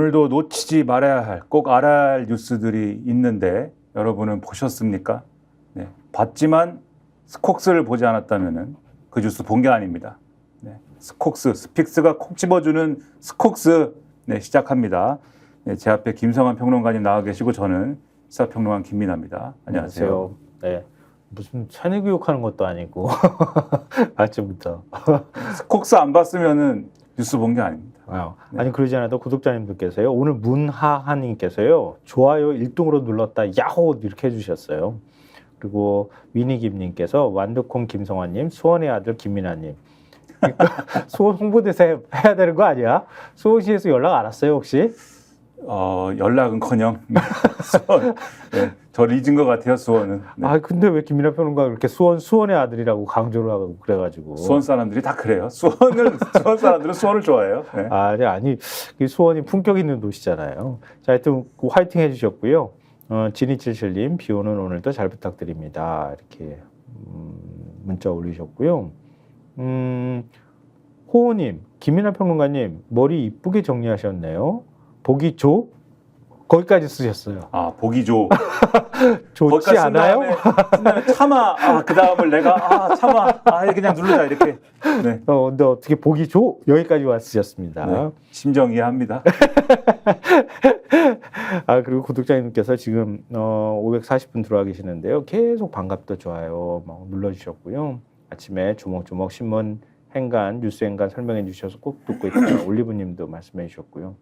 오늘도 놓치지 말아야 할, 꼭 알아야 할 뉴스들이 있는데 여러분은 보셨습니까? 네, 봤지만 스콕스를 보지 않았다면 그 뉴스 본 게 아닙니다. 네, 스콕스, 스픽스가 콕 집어주는 스콕스 네, 시작합니다. 네, 제 앞에 김성환 평론가님 나와 계시고 저는 시사평론가 김민아입니다. 안녕하세요. 네, 무슨 세뇌 교육하는 것도 아니고 아침부터 스콕스 안 봤으면은 뉴스 본 게 아닙니다. 네. 아니 그러지 않아도 구독자님들께서요 오늘 문하하님께서요 좋아요 1등으로 눌렀다 야호 이렇게 해주셨어요. 그리고 위니김님께서 완두콩 김성환님 수원의 아들 김민아님 수원 홍보대사 해야 되는 거 아니야? 수원시에서 연락 안 왔어요 혹시? 연락은커녕 수원, 네, 저 잊은 것 같아요 수원은. 네. 아 근데 왜 김민아 평론가가 그렇게 수원의 아들이라고 강조를 하고 그래가지고 수원 사람들이 다 그래요. 수원 사람들은 수원을 좋아해요. 네. 아니 수원이 품격 있는 도시잖아요. 자 하여튼 화이팅 해주셨고요. 지니칠칠님 비오는 오늘도 잘 부탁드립니다. 이렇게 문자 올리셨고요. 호호님 김민아 평론가님 머리 이쁘게 정리하셨네요. 보기 조? 거기까지 쓰셨어요. 아, 보기 조. 좋지 않아요? 쓴 다음에 참아. 그 다음을 내가 참아. 그냥 누르자 이렇게. 네. 근데 어떻게 보기 조? 여기까지 왔으셨습니다. 네, 심정 이해합니다. 그리고 구독자님께서 지금 540분 들어와 계시는데요. 계속 반갑다 좋아요 막 눌러주셨고요. 아침에 조목조목 신문 행간 뉴스 행간 설명해 주셔서 꼭 듣고 있다. 올리브님도 말씀해 주셨고요.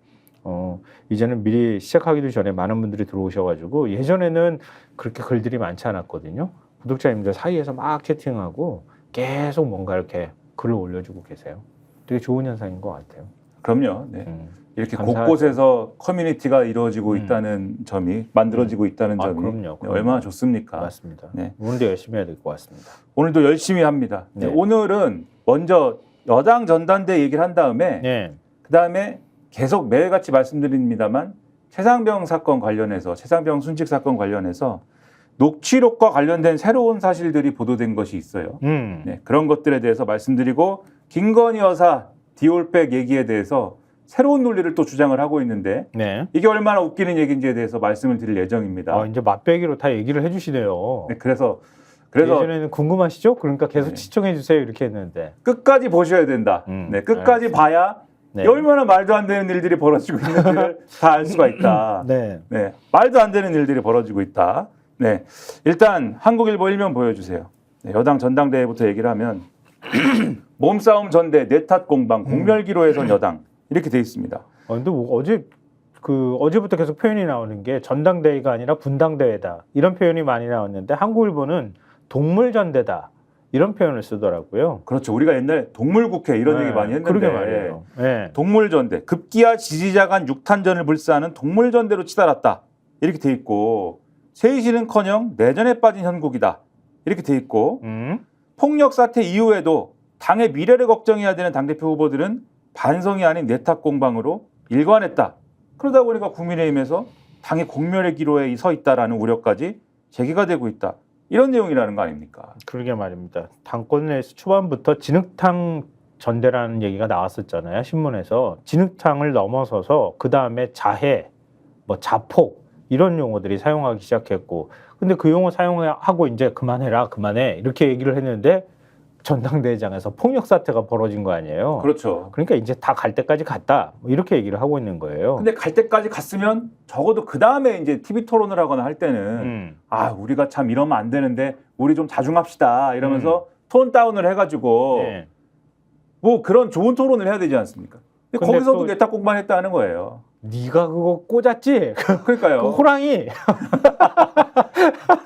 이제는 미리 시작하기도 전에 많은 분들이 들어오셔가지고 예전에는 그렇게 글들이 많지 않았거든요. 구독자님들 사이에서 막 채팅하고 계속 뭔가 이렇게 글을 올려주고 계세요. 되게 좋은 현상인 것 같아요. 그럼요. 네. 이렇게 감사하죠. 곳곳에서 커뮤니티가 이루어지고 있다는 점이 만들어지고 있다는 점이 그럼요. 얼마나 좋습니까? 맞습니다. 네. 오늘도 열심히 해야 될 것 같습니다. 오늘도 열심히 합니다. 네. 오늘은 먼저 여당 전당대 얘기를 한 다음에 네. 그 다음에 계속 매일같이 말씀드립니다만 최상병 사건 관련해서 최상병 순직 사건 관련해서 녹취록과 관련된 새로운 사실들이 보도된 것이 있어요. 네, 그런 것들에 대해서 말씀드리고 김건희 여사 디올백 얘기에 대해서 새로운 논리를 또 주장을 하고 있는데 네. 이게 얼마나 웃기는 얘기인지에 대해서 말씀을 드릴 예정입니다. 이제 맛배기로 다 얘기를 해주시네요. 네, 그래서 예전에는 궁금하시죠? 그러니까 계속 네. 시청해 주세요 이렇게 했는데 끝까지 보셔야 된다. 네, 끝까지 알겠습니다. 봐야 네. 얼마나 말도 안 되는 일들이 벌어지고 있는지를 다 알 수가 있다. 네. 네, 말도 안 되는 일들이 벌어지고 있다. 네, 일단 한국일보 일면 보여주세요. 네, 여당 전당대회부터 얘기를 하면 몸싸움 전대 내탓 공방 공멸기로에선 여당 이렇게 돼 있습니다. 근데 어제부터 계속 표현이 나오는 게 전당대회가 아니라 분당대회다 이런 표현이 많이 나왔는데 한국일보는 동물전대다 이런 표현을 쓰더라고요. 그렇죠. 우리가 옛날에 동물국회 이런 얘기 많이 했는데 그러게 말이에요. 네. 동물전대 급기야 지지자 간 육탄전을 불사하는 동물전대로 치달았다 이렇게 돼 있고 세이실은커녕 내전에 빠진 형국이다 이렇게 돼 있고 폭력 사태 이후에도 당의 미래를 걱정해야 되는 당대표 후보들은 반성이 아닌 내탁 공방으로 일관했다. 그러다 보니까 국민의힘에서 당의 공멸의 기로에 서 있다라는 우려까지 제기가 되고 있다. 이런 내용이라는 거 아닙니까? 그러게 말입니다. 당권 내에서 초반부터 진흙탕 전대라는 얘기가 나왔었잖아요. 신문에서. 진흙탕을 넘어서서 그 다음에 자해, 자폭 이런 용어들이 사용하기 시작했고 근데 그 용어 사용하고 이제 그만해 이렇게 얘기를 했는데 전당대회장에서 폭력 사태가 벌어진 거 아니에요. 그렇죠. 그러니까 이제 다 갈 때까지 갔다 이렇게 얘기를 하고 있는 거예요. 근데 갈 때까지 갔으면 적어도 그 다음에 이제 TV 토론을 하거나 할 때는 우리가 참 이러면 안 되는데 우리 좀 자중합시다 이러면서 톤 다운을 해가지고 네. 뭐 그런 좋은 토론을 해야 되지 않습니까? 근데 거기서도 내탁 공방했다는 거예요. 네가 그거 꽂았지? 그러니까요. 그 호랑이.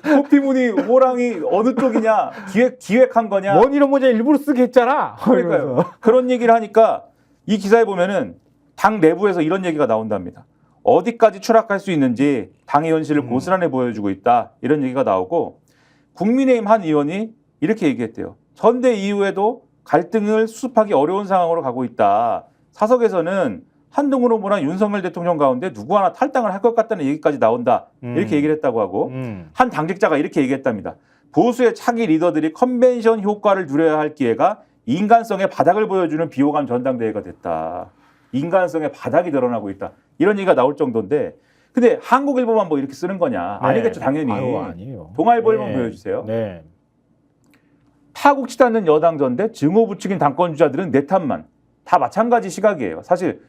코피무늬 호랑이 어느 쪽이냐 기획한 거냐. 뭔 이런 모자 일부러 쓰게 했잖아. 그러니까요. 그런 얘기를 하니까 이 기사에 보면은 당 내부에서 이런 얘기가 나온답니다. 어디까지 추락할 수 있는지 당의 현실을 고스란히 보여주고 있다. 이런 얘기가 나오고 국민의힘 한 의원이 이렇게 얘기했대요. 전대 이후에도 갈등을 수습하기 어려운 상황으로 가고 있다. 사석에서는 한동훈 후보나 윤석열 대통령 가운데 누구 하나 탈당을 할 것 같다는 얘기까지 나온다. 이렇게 얘기를 했다고 하고 한 당직자가 이렇게 얘기했답니다. 보수의 차기 리더들이 컨벤션 효과를 누려야 할 기회가 인간성의 바닥을 보여주는 비호감 전당대회가 됐다. 인간성의 바닥이 드러나고 있다. 이런 얘기가 나올 정도인데 근데 한국일보만 뭐 이렇게 쓰는 거냐? 네. 아니겠죠, 당연히. 아니에요. 동아일보 일본 보여주세요. 네. 파국치지 않는 여당 전대 증오 부추긴 당권 주자들은 내 탓만. 다 마찬가지 시각이에요. 사실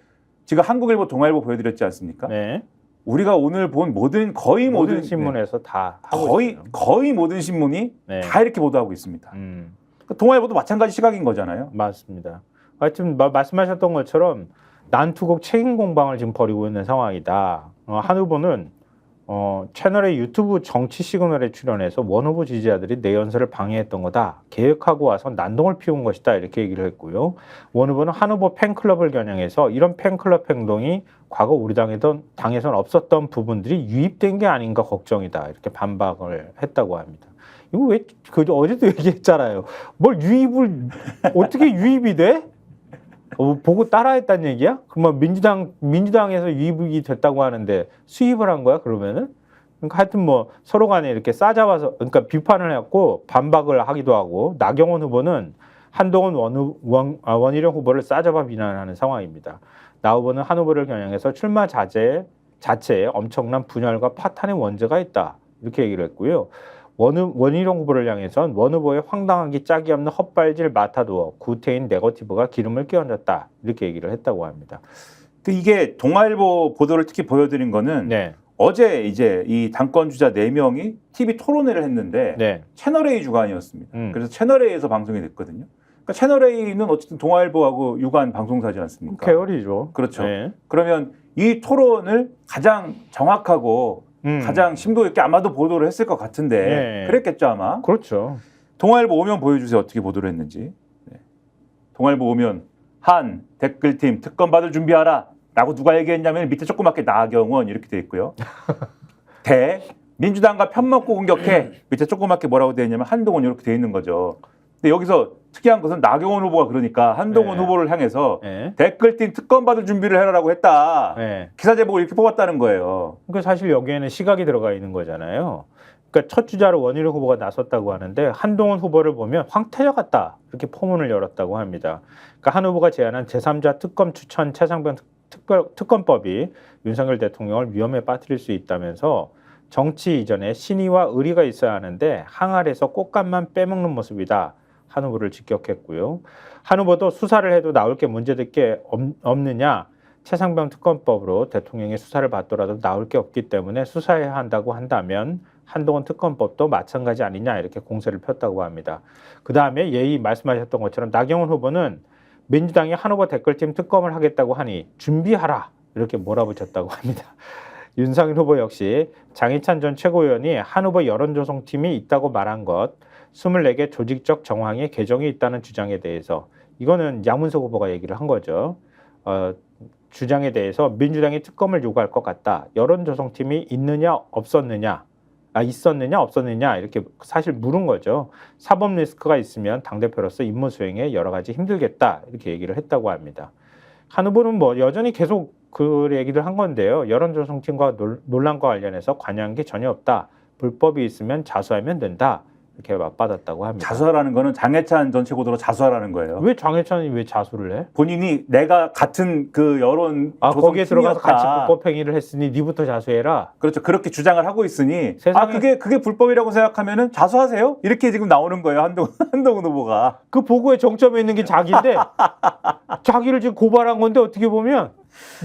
지금 한국일보, 동아일보 보여드렸지 않습니까? 네. 우리가 오늘 본 거의 모든 신문에서 다 하고 거의 있어요. 거의 모든 신문이 네. 다 이렇게 보도하고 있습니다. 동아일보도 마찬가지 시각인 거잖아요. 맞습니다. 하여튼 말씀하셨던 것처럼 난투국 책임 공방을 지금 벌이고 있는 상황이다. 한 후보는 채널의 유튜브 정치 시그널에 출연해서 원 후보 지지자들이 내 연설을 방해했던 거다. 계획하고 와서 난동을 피운 것이다. 이렇게 얘기를 했고요. 원 후보는 한 후보 팬클럽을 겨냥해서 이런 팬클럽 행동이 과거 우리 당에선 없었던 부분들이 유입된 게 아닌가 걱정이다. 이렇게 반박을 했다고 합니다. 이거 왜 어제도 얘기했잖아요. 뭘 유입을 어떻게 유입이 돼? 보고 따라했단 얘기야? 그러면 민주당에서 유입이 됐다고 하는데 수입을 한 거야? 그러면은? 그러니까 하여튼 뭐 서로 간에 이렇게 싸잡아서 그러니까 비판을 했고 반박을 하기도 하고 나경원 후보는 한동훈 원희룡 후보를 싸잡아 비난하는 상황입니다. 나 후보는 한 후보를 겨냥해서 출마 자체에 엄청난 분열과 파탄의 원죄가 있다. 이렇게 얘기를 했고요. 원희룡 후보를 향해선 원 후보의 황당하기 짝이 없는 헛발질 맡아두어 구태인 네거티브가 기름을 끼얹었다. 이렇게 얘기를 했다고 합니다. 이게 동아일보 보도를 특히 보여드린 거는 네. 어제 이제 이 당권 주자 4명이 TV 토론회를 했는데 네. 채널A 주관이었습니다. 그래서 채널A에서 방송이 됐거든요. 그러니까 채널A는 어쨌든 동아일보하고 유관 방송사지 않습니까? 계열이죠. 그렇죠. 네. 그러면 이 토론을 가장 정확하고 가장 심도 있게 아마도 보도를 했을 것 같은데 네. 그랬겠죠 아마. 그렇죠. 동아일보 오면 보여주세요. 어떻게 보도를 했는지. 네. 동아일보 오면 한 댓글팀 특검 받을 준비하라 라고 누가 얘기했냐면 밑에 조그맣게 나경원 이렇게 돼 있고요. 대 민주당과 편먹고 공격해 밑에 조그맣게 뭐라고 돼 있냐면 한동훈 이렇게 돼 있는 거죠. 근데 여기서 특이한 것은 나경원 후보가 그러니까 한동훈 네. 후보를 향해서 네. 댓글팀 특검 받을 준비를 해라라고 했다. 네. 기사 제목을 이렇게 뽑았다는 거예요. 그러니까 사실 여기에는 시각이 들어가 있는 거잖아요. 그러니까 첫 주자로 원희룡 후보가 나섰다고 하는데 한동훈 후보를 보면 황태자 같다. 이렇게 포문을 열었다고 합니다. 그러니까 한 후보가 제안한 제3자 특검 추천 최상병 특검법이 윤석열 대통령을 위험에 빠뜨릴 수 있다면서 정치 이전에 신의와 의리가 있어야 하는데 항아리에서 꽃감만 빼먹는 모습이다. 한 후보를 직격했고요. 한 후보도 수사를 해도 나올 게 문제될 게 없느냐. 최상병 특검법으로 대통령이 수사를 받더라도 나올 게 없기 때문에 수사해야 한다고 한다면 한동훈 특검법도 마찬가지 아니냐 이렇게 공세를 폈다고 합니다. 그다음에 예의 말씀하셨던 것처럼 나경원 후보는 민주당이 한 후보 댓글팀 특검을 하겠다고 하니 준비하라 이렇게 몰아붙였다고 합니다. 윤석열 후보 역시 장희찬 전 최고위원이 한 후보 여론조성팀이 있다고 말한 것 24개 조직적 정황의 개정이 있다는 주장에 대해서 이거는 양문석 후보가 얘기를 한 거죠. 주장에 대해서 민주당이 특검을 요구할 것 같다. 여론조성팀이 있느냐 없었느냐 이렇게 사실 물은 거죠. 사법 리스크가 있으면 당대표로서 임무 수행에 여러 가지 힘들겠다 이렇게 얘기를 했다고 합니다. 한 후보는 뭐 여전히 계속 그 얘기를 한 건데요. 여론조성팀과 논란과 관련해서 관여한 게 전혀 없다. 불법이 있으면 자수하면 된다. 이렇게 맞받았다고 합니다. 자수하라는 거는 장해찬 전 최고도로 자수하라는 거예요. 왜 장해찬이 왜 자수를 해? 본인이 내가 같은 그 여론 거기에 들어가서 같이 팀이었다. 불법 행위를 했으니 니부터 자수해라. 그렇죠. 그렇게 주장을 하고 있으니 세상에- 그게 불법이라고 생각하면은 자수하세요. 이렇게 지금 나오는 거예요. 한동훈 후보가. 그 보고의 정점에 있는 게 자기인데 자기를 지금 고발한 건데 어떻게 보면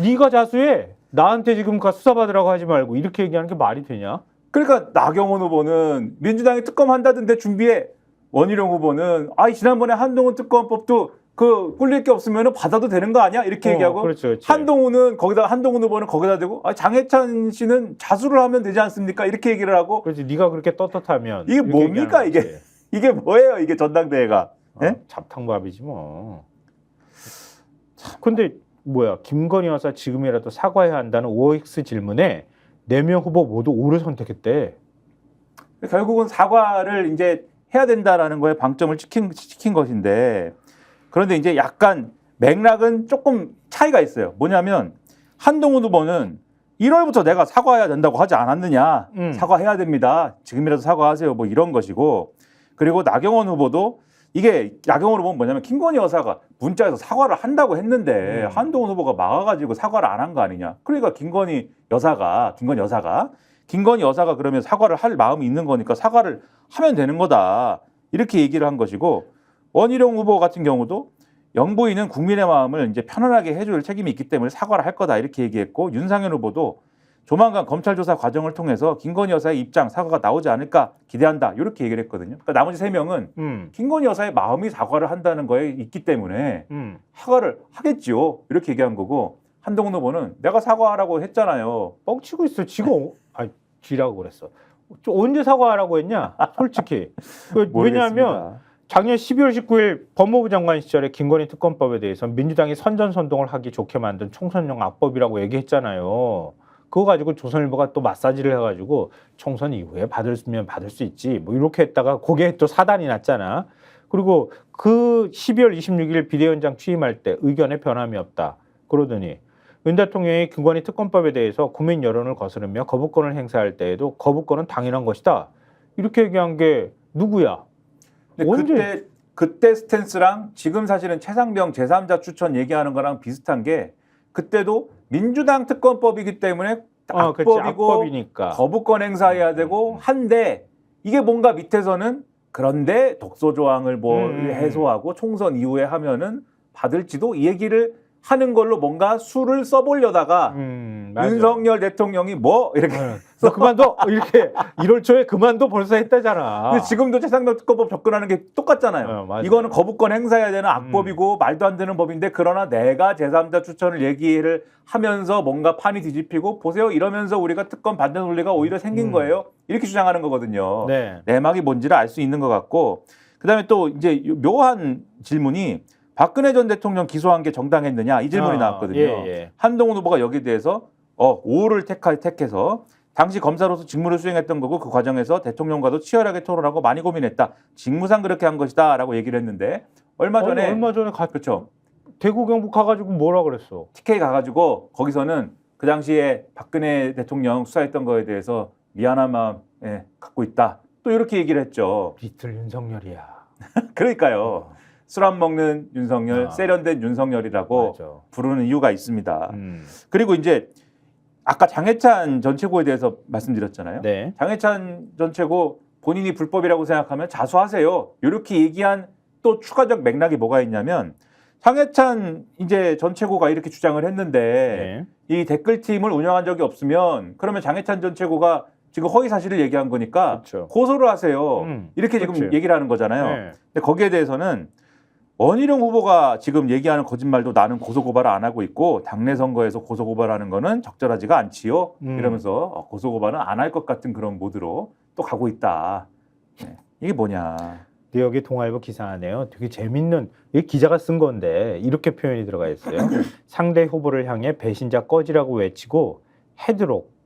네가 자수해. 나한테 지금 수사받으라고 하지 말고 이렇게 얘기하는 게 말이 되냐? 그러니까 나경원 후보는 민주당이 특검 한다던데 준비해. 원희룡 후보는 지난번에 한동훈 특검법도 그 꿀릴 게 없으면 받아도 되는 거 아니야? 이렇게 얘기하고 그렇죠, 그렇죠. 한동훈 후보는 거기다 대고 장해찬 씨는 자수를 하면 되지 않습니까? 이렇게 얘기를 하고 그렇지. 네가 그렇게 떳떳하면 이게 이렇게 뭡니까, 얘기하는 거지. 이게 뭐예요? 이게 전당대회가. 예? 잡탕밥이지 뭐. 근데 뭐야 김건희 여사 지금이라도 사과해야 한다는 OX 질문에 4명 후보 모두 오를 선택했대. 결국은 사과를 이제 해야 된다라는 거에 방점을 찍힌 것인데 그런데 이제 약간 맥락은 조금 차이가 있어요. 뭐냐면 한동훈 후보는 1월부터 내가 사과해야 된다고 하지 않았느냐. 사과해야 됩니다. 지금이라도 사과하세요. 뭐 이런 것이고 그리고 나경원 후보도 이게 야경으로 보면 뭐냐면 김건희 여사가 문자에서 사과를 한다고 했는데 한동훈 후보가 막아가지고 사과를 안 한 거 아니냐. 그러니까 김건희 여사가 그러면 사과를 할 마음이 있는 거니까 사과를 하면 되는 거다. 이렇게 얘기를 한 것이고 원희룡 후보 같은 경우도 영부인은 국민의 마음을 이제 편안하게 해줄 책임이 있기 때문에 사과를 할 거다 이렇게 얘기했고 윤상현 후보도 조만간 검찰 조사 과정을 통해서 김건희 여사의 입장 사과가 나오지 않을까 기대한다 이렇게 얘기를 했거든요. 그러니까 나머지 3명은 김건희 여사의 마음이 사과를 한다는 거에 있기 때문에 사과를 하겠지요 이렇게 얘기한 거고 한동훈 후보는 내가 사과하라고 했잖아요. 뻥치고 있어. 지금 지라고 그랬어. 언제 사과하라고 했냐? 솔직히. 왜냐하면 작년 12월 19일 법무부 장관 시절에 김건희 특검법에 대해서 민주당이 선전선동을 하기 좋게 만든 총선용 악법이라고 얘기했잖아요. 그거 가지고 조선일보가 또 마사지를 해가지고 총선 이후에 받으면 받을 수 있지 뭐 이렇게 했다가 거기에 또 사단이 났잖아. 그리고 그 12월 26일 비대위원장 취임할 때 의견에 변함이 없다. 그러더니 윤 대통령이 김건희 특검법에 대해서 국민 여론을 거스르며 거부권을 행사할 때에도 거부권은 당연한 것이다. 이렇게 얘기한 게 누구야? 근데 그때 스탠스랑 지금 사실은 최상병 제3자 추천 얘기하는 거랑 비슷한 게 그때도 민주당 특검법이기 때문에 악법이니까 거부권 행사해야 되고 한데 이게 뭔가 밑에서는 그런데 독소 조항을 뭐 해소하고 총선 이후에 하면은 받을지도 이 얘기를 하는 걸로 뭔가 수를 써보려다가 윤석열 대통령이 뭐 이렇게 너 그만둬 이렇게 1월 초에 그만둬 벌써 했다잖아. 근데 지금도 최상병 특검법 접근하는 게 똑같잖아요. 이거는 거부권 행사해야 되는 악법이고 말도 안 되는 법인데 그러나 내가 제3자 추천을 얘기를 하면서 뭔가 판이 뒤집히고 보세요 이러면서 우리가 특검 받는 논리가 오히려 생긴 거예요. 이렇게 주장하는 거거든요. 네. 내막이 뭔지를 알 수 있는 것 같고 그다음에 또 이제 묘한 질문이 박근혜 전 대통령 기소한 게 정당했느냐 이 질문이 나왔거든요. 예. 한동훈 후보가 여기에 대해서 5를 택해서 당시 검사로서 직무를 수행했던 거고 그 과정에서 대통령과도 치열하게 토론하고 많이 고민했다. 직무상 그렇게 한 것이다라고 얘기를 했는데 얼마 전에 그렇죠. 대구 경북 가가지고 뭐라 그랬어? TK 가가지고 거기서는 그 당시에 박근혜 대통령 수사했던 거에 대해서 미안한 마음 갖고 있다. 또 이렇게 얘기를 했죠. 리틀 윤석열이야. 그러니까요. 술 안 먹는 윤석열, 세련된 윤석열이라고 맞아. 부르는 이유가 있습니다. 그리고 이제 아까 장해찬 전 최고에 대해서 말씀드렸잖아요. 네. 장해찬 전 최고 본인이 불법이라고 생각하면 자수하세요. 이렇게 얘기한 또 추가적 맥락이 뭐가 있냐면 장해찬 이제 전 최고가 이렇게 주장을 했는데 이 댓글팀을 운영한 적이 없으면 그러면 장해찬 전 최고가 지금 허위 사실을 얘기한 거니까 그렇죠. 고소를 하세요. 이렇게 그렇지. 지금 얘기를 하는 거잖아요. 네. 근데 거기에 대해서는 원희룡 후보가 지금 얘기하는 거짓말도 나는 고소고발을 안 하고 있고 당내 선거에서 고소고발하는 거는 적절하지가 않지요. 이러면서 고소고발은 안 할 것 같은 그런 모드로 또 가고 있다. 이게 뭐냐. 근데 여기 동아일보 기사 안에요. 되게 재밌는 이 기자가 쓴 건데 이렇게 표현이 들어가 있어요. 상대 후보를 향해 배신자 꺼지라고 외치고 헤드록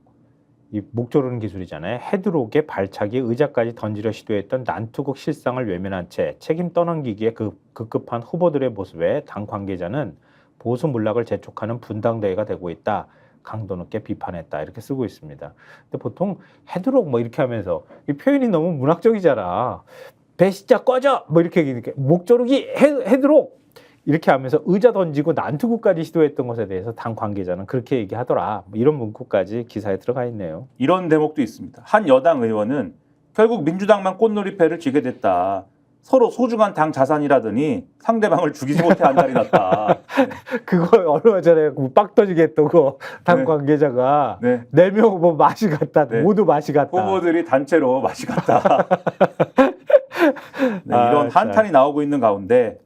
이 목 조르는 기술이잖아요. 헤드록에 발차기 의자까지 던지려 시도했던 난투극 실상을 외면한 채 책임 떠넘기기에 급급한 후보들의 모습에 당 관계자는 보수 문락을 재촉하는 분당대회가 되고 있다. 강도 높게 비판했다. 이렇게 쓰고 있습니다. 근데 보통 헤드록 뭐 이렇게 하면서 이 표현이 너무 문학적이잖아. 배신자 꺼져! 뭐 이렇게 목 조르기 헤드록! 이렇게 하면서 의자 던지고 난투극까지 시도했던 것에 대해서 당 관계자는 그렇게 얘기하더라. 뭐 이런 문구까지 기사에 들어가 있네요. 이런 대목도 있습니다. 한 여당 의원은 결국 민주당만 꽃놀이패를 쥐게 됐다. 서로 소중한 당 자산이라더니 상대방을 죽이지 못해 한 달이 났다. 그거 얼마 전에 빡 터지게 했던 거 당 관계자가 4명 뭐 맛이 같다. 모두 맛이 같다. 후보들이 단체로 맛이 같다. 이런 한탄이 나오고 있는 가운데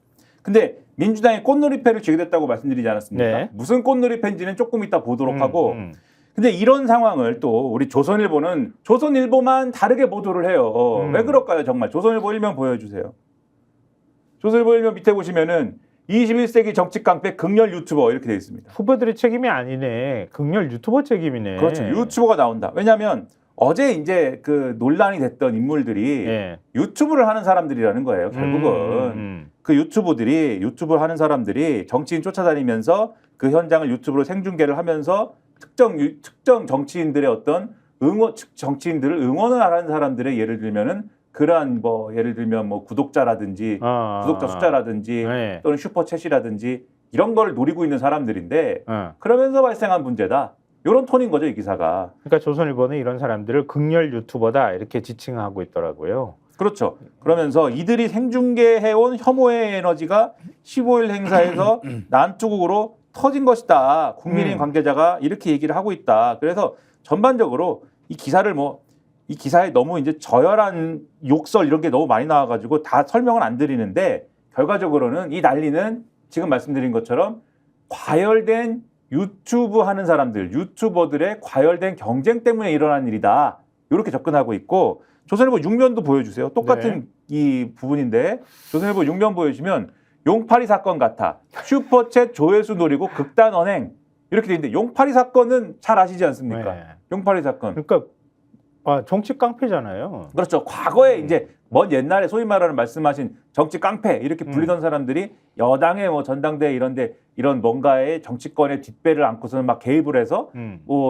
근데 민주당이 꽃놀이패를 쥐게 됐다고 말씀드리지 않았습니까? 무슨 꽃놀이패인지는 조금 이따 보도록 하고 근데 이런 상황을 또 우리 조선일보만 다르게 보도를 해요. 왜 그럴까요? 정말 조선일보 일면 보여주세요. 조선일보 일면 밑에 보시면은 21세기 정치 깡패 극렬 유튜버 이렇게 돼 있습니다. 후보들의 책임이 아니네. 극렬 유튜버 책임이네. 그렇죠. 유튜버가 나온다. 왜냐하면 어제 이제 그 논란이 됐던 인물들이 유튜브를 하는 사람들이라는 거예요. 결국은 그 유튜브를 하는 사람들이 정치인 쫓아다니면서 그 현장을 유튜브로 생중계를 하면서 특정 정치인들의 어떤 정치인들을 응원을 하는 사람들의 예를 들면은 그러한 뭐 예를 들면 뭐 구독자라든지 구독자 숫자라든지 네. 또는 슈퍼챗이라든지 이런 걸 노리고 있는 사람들인데 어. 그러면서 발생한 문제다. 이런 톤인 거죠, 이 기사가. 그러니까 조선일보는 이런 사람들을 극렬 유튜버다 이렇게 지칭하고 있더라고요. 그렇죠. 그러면서 이들이 생중계해온 혐오의 에너지가 15일 행사에서 난투극으로 터진 것이다. 국민의힘 관계자가 이렇게 얘기를 하고 있다. 그래서 전반적으로 이 기사를 이 기사에 너무 이제 저열한 욕설 이런 게 너무 많이 나와가지고 다 설명을 안 드리는데 결과적으로는 이 난리는 지금 말씀드린 것처럼 과열된 유튜브 하는 사람들, 유튜버들의 과열된 경쟁 때문에 일어난 일이다. 이렇게 접근하고 있고 조선일보 6면도 보여주세요. 똑같은 이 부분인데 조선일보 6면 보여주시면 용파리 사건 같아. 슈퍼챗 조회수 노리고 극단 언행. 이렇게 돼 있는데 용파리 사건은 잘 아시지 않습니까? 네. 용파리 사건. 그러니까 정치 깡패잖아요. 그렇죠. 과거에 이제 먼 옛날에 소위 말하는 말씀하신 정치 깡패 이렇게 불리던 사람들이 여당의 뭐 전당대회 이런데 이런 뭔가의 정치권의 뒷배를 안고서는 막 개입을 해서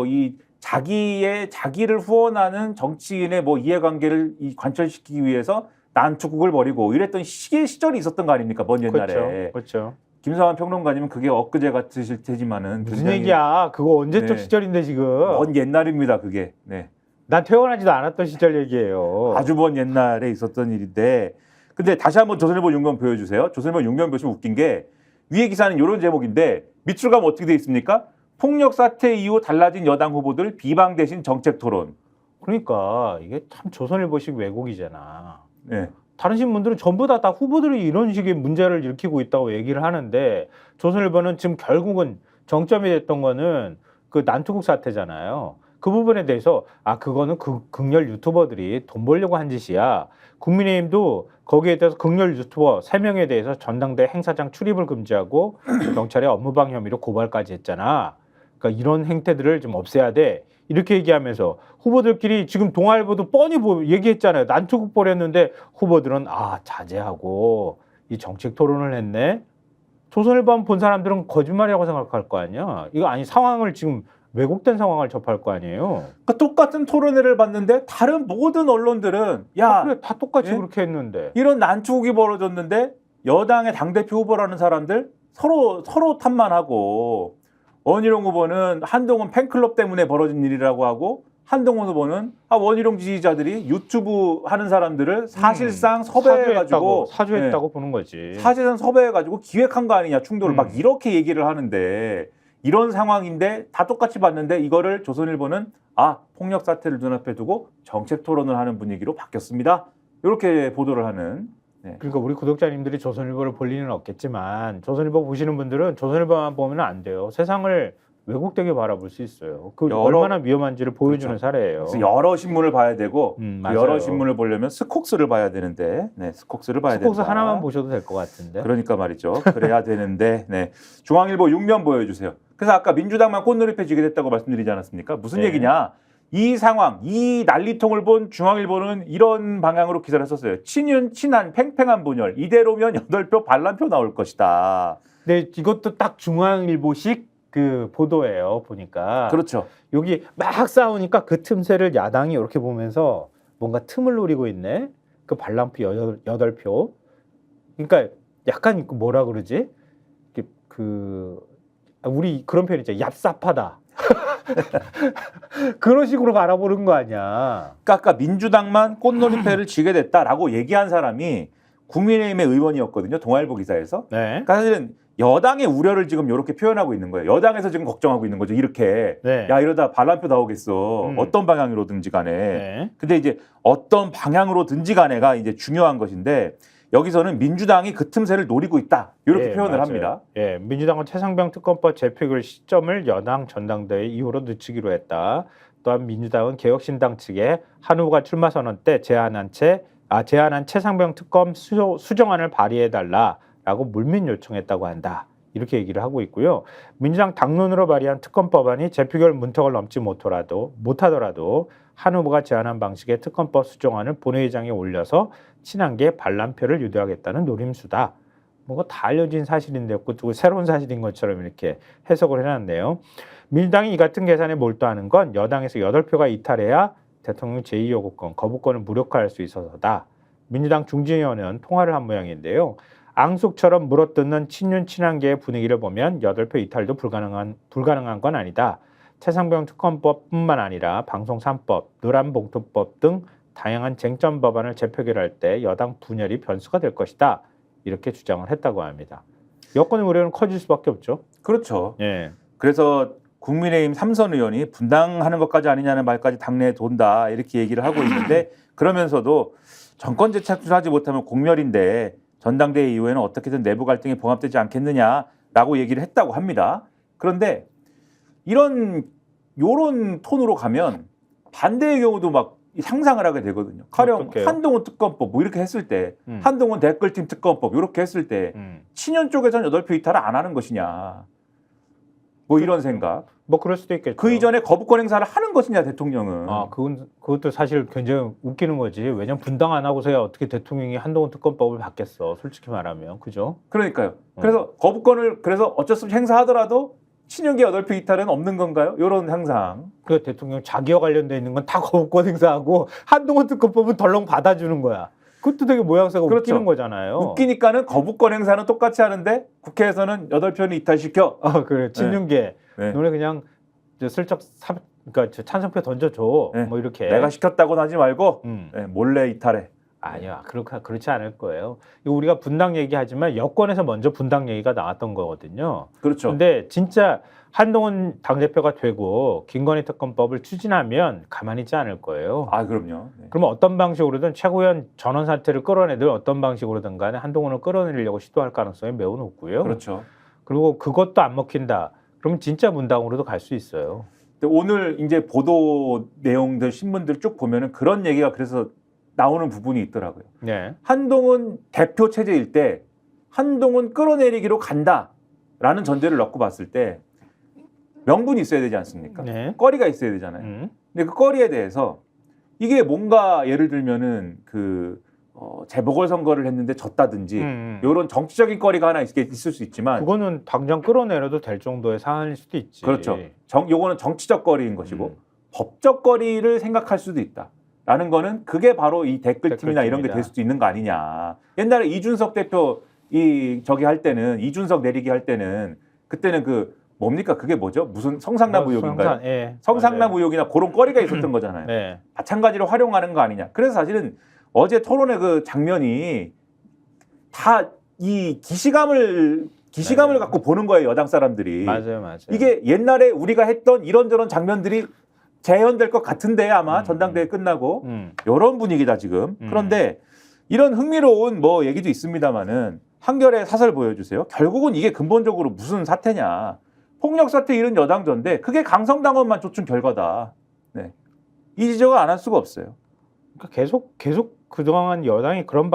이 자기를 후원하는 정치인의 뭐 이해관계를 관철시키기 위해서 난투극을 벌이고 이랬던 시절이 있었던 거 아닙니까? 먼 옛날에. 그렇죠. 김성환 평론가님은 그게 엊그제 같으실 테지만은 무슨 얘기야? 그거 언제적 시절인데 지금? 먼 옛날입니다. 그게. 네. 난 태어나지도 않았던 시절 얘기예요. 아주 먼 옛날에 있었던 일인데 근데 다시 한번 조선일보 6면 보여주세요. 조선일보 6면 보시면 웃긴 게 위에 기사는 이런 제목인데 밑줄 가면 어떻게 돼 있습니까? 폭력 사태 이후 달라진 여당 후보들 비방 대신 정책 토론. 그러니까 이게 참 조선일보식 왜곡이잖아. 네. 다른 신문들은 전부 다 후보들이 이런 식의 문제를 일으키고 있다고 얘기를 하는데 조선일보는 지금 결국은 정점이 됐던 거는 그 난투극 사태잖아요. 그 부분에 대해서 그거는 극렬 유튜버들이 돈 벌려고 한 짓이야. 국민의힘도 거기에 대해서 극렬 유튜버 3명에 대해서 전당대 행사장 출입을 금지하고 경찰에 업무방 혐의로 고발까지 했잖아. 그러니까 이런 행태들을 좀 없애야 돼. 이렇게 얘기하면서 후보들끼리 지금 동아일보도 뻔히 얘기했잖아요. 난투극 벌였는데 후보들은 자제하고 이 정책 토론을 했네. 조선일보 본 사람들은 거짓말이라고 생각할 거 아니야. 이거 상황을 지금 왜곡된 상황을 접할 거 아니에요. 그러니까 똑같은 토론회를 봤는데 다른 모든 언론들은 그래 다 똑같이 예? 그렇게 했는데 이런 난투극이 벌어졌는데 여당의 당대표 후보라는 사람들 서로 탓만하고 원희룡 후보는 한동훈 팬클럽 때문에 벌어진 일이라고 하고 한동훈 후보는 원희룡 지지자들이 유튜브 하는 사람들을 사실상 섭외해가지고 사주했다고 보는 거지. 사실상 섭외해가지고 기획한 거 아니냐 충돌을 막 이렇게 얘기를 하는데 이런 상황인데 다 똑같이 봤는데 이거를 조선일보는 폭력 사태를 눈앞에 두고 정책 토론을 하는 분위기로 바뀌었습니다. 이렇게 보도를 하는. 네. 그러니까 우리 구독자님들이 조선일보를 볼 리는 없겠지만 조선일보 보시는 분들은 조선일보만 보면 안 돼요. 세상을 왜곡되게 바라볼 수 있어요. 얼마나 위험한지를 보여주는 그렇죠. 사례예요. 그래서 여러 신문을 봐야 되고 맞아요. 여러 신문을 보려면 스콕스를 봐야 되는데 스콕스를 봐야 된다. 스콕스 하나만 보셔도 될 것 같은데. 그러니까 말이죠. 그래야 되는데 중앙일보 6면 보여주세요. 그래서 아까 민주당만 꽃놀이패 지게 됐다고 말씀드리지 않았습니까? 무슨 얘기냐? 이 상황, 이 난리통을 본 중앙일보는 이런 방향으로 기사를 썼어요. 친한 팽팽한 분열. 이대로면 8표 반란표 나올 것이다. 네, 이것도 딱 중앙일보식 그 보도예요. 보니까. 그렇죠. 여기 막 싸우니까 그 틈새를 야당이 이렇게 보면서 뭔가 틈을 노리고 있네. 그 반란표 8표. 그러니까 약간 뭐라 그러지? 우리 그런 표현 있잖아요. 얍삽하다. 그런 식으로 바라보는 거 아니야. 그러니까 아까 민주당만 꽃놀이패를 지게 됐다라고 얘기한 사람이 국민의힘의 의원이었거든요. 동아일보 기사에서. 네. 그러니까 사실은 여당의 우려를 지금 이렇게 표현하고 있는 거예요. 여당에서 지금 걱정하고 있는 거죠. 이렇게. 네. 야, 이러다 반란표 나오겠어. 어떤 방향으로든지 간에. 네. 근데 이제 어떤 방향으로든지 간에가 이제 중요한 것인데 여기서는 민주당이 그 틈새를 노리고 있다. 이렇게 표현을 맞아요. 합니다. 민주당은 최상병 특검법 제표결 시점을 여당 전당대회 이후로 늦추기로 했다. 또한 민주당은 개혁신당 측에 한 후보가 출마 선언 때 제안한 최상병 특검 수정안을 발의해달라라고 물밑 요청했다고 한다. 이렇게 얘기를 하고 있고요. 민주당 당론으로 발의한 특검법안이 제표결 문턱을 넘지 못하더라도 한 후보가 제안한 방식의 특검법 수정안을 본회의장에 올려서 친한계 반란표를 유도하겠다는 노림수다. 뭔가 다 알려진 사실인데 또 새로운 사실인 것처럼 이렇게 해석을 해놨네요. 민주당이 이 같은 계산에 몰두하는 건 여당에서 8표가 이탈해야 대통령 제2요구권, 거부권을 무력화할 수 있어서다. 민주당 중진위원은 통화를 한 모양인데요. 앙숙처럼 물어뜯는 친윤 친한계의 분위기를 보면 8표 이탈도 불가능한 건 아니다. 최상병 특검법뿐만 아니라 방송 3법, 노란봉투법 등 다양한 쟁점 법안을 재표결할 때 여당 분열이 변수가 될 것이다. 이렇게 주장을 했다고 합니다. 여권의 우려는 커질 수밖에 없죠. 그렇죠. 예. 그래서 국민의힘 삼선 의원이 분당하는 것까지 아니냐는 말까지 당내에 돈다 이렇게 얘기를 하고 있는데 그러면서도 정권 재창출을 하지 못하면 공멸인데 전당대회 이후에는 어떻게든 내부 갈등이 봉합되지 않겠느냐라고 얘기를 했다고 합니다. 그런데 요런 톤으로 가면 반대의 경우도 막 상상을 하게 되거든요. 가령 어떡해요? 한동훈 특검법 뭐 이렇게 했을 때 한동훈 댓글팀 특검법 이렇게 했을 때 친윤 쪽에서는 8표 이탈을 안 하는 것이냐. 뭐 이런 생각. 뭐 그럴 수도 있겠죠. 그 이전에 거부권 행사를 하는 것이냐 대통령은. 아, 그것도 사실 굉장히 웃기는 거지. 왜냐면 분당 안 하고서야 어떻게 대통령이 한동훈 특검법을 받겠어. 솔직히 말하면. 그죠? 그러니까요. 그래서 거부권을 그래서 어쩔 수 없이 행사하더라도 친윤계 8표 이탈은 없는 건가요? 이런 상상. 그 대통령 자기와 관련돼 있는 건 다 거부권 행사하고 한동훈 특검법은 덜렁 받아주는 거야. 그것도 되게 모양새가 그렇죠. 웃기는 거잖아요. 웃기니까는 거부권 행사는 똑같이 하는데 국회에서는 8표는 이탈시켜. 그래. 친윤계. 네. 너네 그냥 슬쩍 그러니까 찬성표 던져줘. 네. 뭐 이렇게. 내가 시켰다고는 하지 말고 네, 몰래 이탈해. 아니야. 그렇지 않을 거예요. 우리가 분당 얘기하지만 여권에서 먼저 분당 얘기가 나왔던 거거든요. 그렇죠. 근데 진짜 한동훈 당대표가 되고 김건희 특검법을 추진하면 가만히 있지 않을 거예요. 아, 그럼요. 네. 그러면 어떤 방식으로든 최고위원 전원 사퇴를 끌어내든 어떤 방식으로든 간에 한동훈을 끌어내려고 시도할 가능성이 매우 높고요. 그렇죠. 그리고 그것도 안 먹힌다. 그러면 진짜 문당으로도 갈 수 있어요. 근데 오늘 이제 보도 내용들 신문들 쭉 보면은 그런 얘기가 그래서 나오는 부분이 있더라고요. 네. 한동훈 대표 체제일 때 한동훈 끌어내리기로 간다라는 전제를 넣고 봤을 때 명분이 있어야 되지 않습니까? 네. 거리가 있어야 되잖아요. 근데 그 거리에 대해서 이게 뭔가 예를 들면은 재보궐선거를 했는데 졌다든지 이런 정치적인 거리가 하나 있을 수 있지만 그거는 당장 끌어내려도 될 정도의 사안일 수도 있지. 그렇죠. 요거는 정치적 거리인 것이고 법적 거리를 생각할 수도 있다. 라는 거는 그게 바로 이 댓글팀이나 이런 게 될 수도 있는 거 아니냐. 옛날에 이준석 대표 할 때는 이준석 내리기 할 때는 그때는 뭡니까? 그게 뭐죠? 무슨 성상납 의혹인가요? 성상납 의혹이나 그런 거리가 있었던 거잖아요. 네. 마찬가지로 활용하는 거 아니냐. 그래서 사실은 어제 토론회 그 장면이 다 이 기시감을 갖고 보는 거예요. 여당 사람들이. 맞아요. 이게 옛날에 우리가 했던 이런저런 장면들이 재현될 것 같은데 아마 전당대회 끝나고 이런 분위기다 지금. 그런데 이런 흥미로운 얘기도 있습니다만은 한겨레 사설 보여주세요. 결국은 이게 근본적으로 무슨 사태냐. 폭력 사태 이런 여당전데 그게 강성당원만 쫓은 결과다. 네. 이 지적을 안 할 수가 없어요. 그러니까 계속 그동안 여당이 그런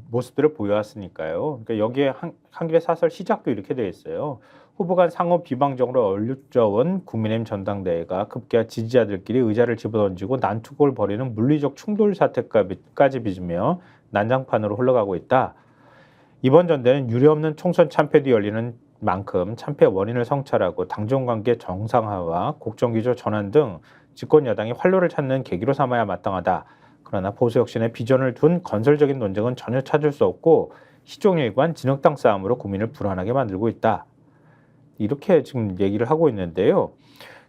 모습들을 보여왔으니까요. 그러니까 여기에 한겨레 사설 시작도 이렇게 돼 있어요. 후보 간 상호 비방적으로 얼룩져온 국민의힘 전당대회가 급기야 지지자들끼리 의자를 집어던지고 난투극을 벌이는 물리적 충돌 사태까지 빚으며 난장판으로 흘러가고 있다. 이번 전대는 유례없는 총선 참패도 열리는 만큼 참패 원인을 성찰하고 당정관계 정상화와 국정기조 전환 등 집권 여당이 활로를 찾는 계기로 삼아야 마땅하다. 그러나 보수 혁신의 비전을 둔 건설적인 논쟁은 전혀 찾을 수 없고 시종일관 진흙탕 싸움으로 국민을 불안하게 만들고 있다. 이렇게 지금 얘기를 하고 있는데요.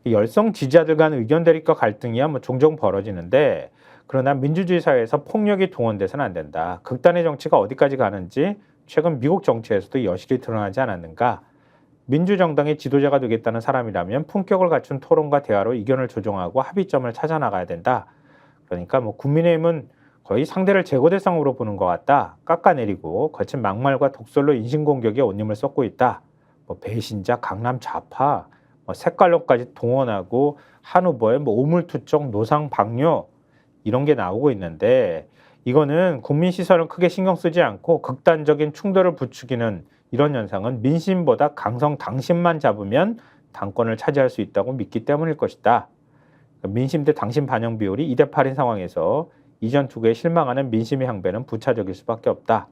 열성 지지자들 간 의견 대립과 갈등이야 종종 벌어지는데 그러나 민주주의 사회에서 폭력이 동원돼서는 안 된다. 극단의 정치가 어디까지 가는지 최근 미국 정치에서도 여실히 드러나지 않았는가. 민주정당의 지도자가 되겠다는 사람이라면 품격을 갖춘 토론과 대화로 의견을 조정하고 합의점을 찾아 나가야 된다. 그러니까 국민의힘은 거의 상대를 제거 대상으로 보는 것 같다. 깎아내리고 거친 막말과 독설로 인신공격에 온님을 쏟고 있다. 배신자, 강남 좌파, 색깔론까지 동원하고 한 후보의 오물투정, 노상 방뇨 이런 게 나오고 있는데 이거는 국민 시선을 크게 신경 쓰지 않고 극단적인 충돌을 부추기는 이런 현상은 민심보다 강성 당심만 잡으면 당권을 차지할 수 있다고 믿기 때문일 것이다. 민심 대 당심 반영 비율이 2대 8인 상황에서 이전 투구에 실망하는 민심의 향배는 부차적일 수밖에 없다.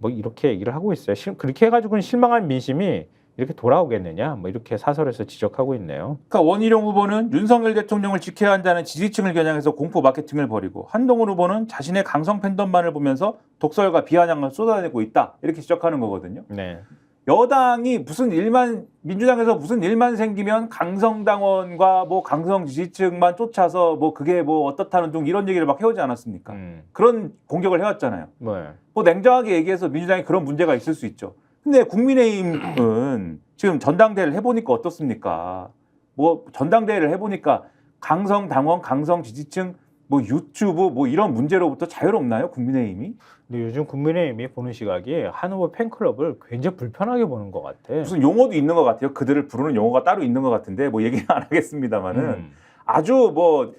이렇게 얘기를 하고 있어요. 그렇게 해가지고는 실망한 민심이 이렇게 돌아오겠느냐, 뭐 이렇게 사설에서 지적하고 있네요. 그러니까 원희룡 후보는 윤석열 대통령을 지켜야 한다는 지지층을 겨냥해서 공포 마케팅을 벌이고 한동훈 후보는 자신의 강성 팬덤만을 보면서 독설과 비아냥을 쏟아내고 있다 이렇게 지적하는 거거든요. 네. 여당이 무슨 일만 민주당에서 무슨 일만 생기면 강성당원과 뭐 강성 지지층만 쫓아서 뭐 그게 뭐 어떻다는 둥 이런 얘기를 막 해오지 않았습니까? 그런 공격을 해왔잖아요. 네. 뭐 냉정하게 얘기해서 민주당이 그런 문제가 있을 수 있죠. 근데 국민의힘은 지금 전당대회를 해보니까 어떻습니까? 뭐 전당대회를 해보니까 강성 당원, 강성 지지층, 뭐 유튜브 뭐 이런 문제로부터 자유롭나요? 국민의힘이? 근데 요즘 국민의힘이 보는 시각이 한 후보 팬클럽을 굉장히 불편하게 보는 것 같아. 무슨 용어도 있는 것 같아요. 그들을 부르는 용어가 따로 있는 것 같은데 뭐 얘기는 안 하겠습니다만은 아주 뭐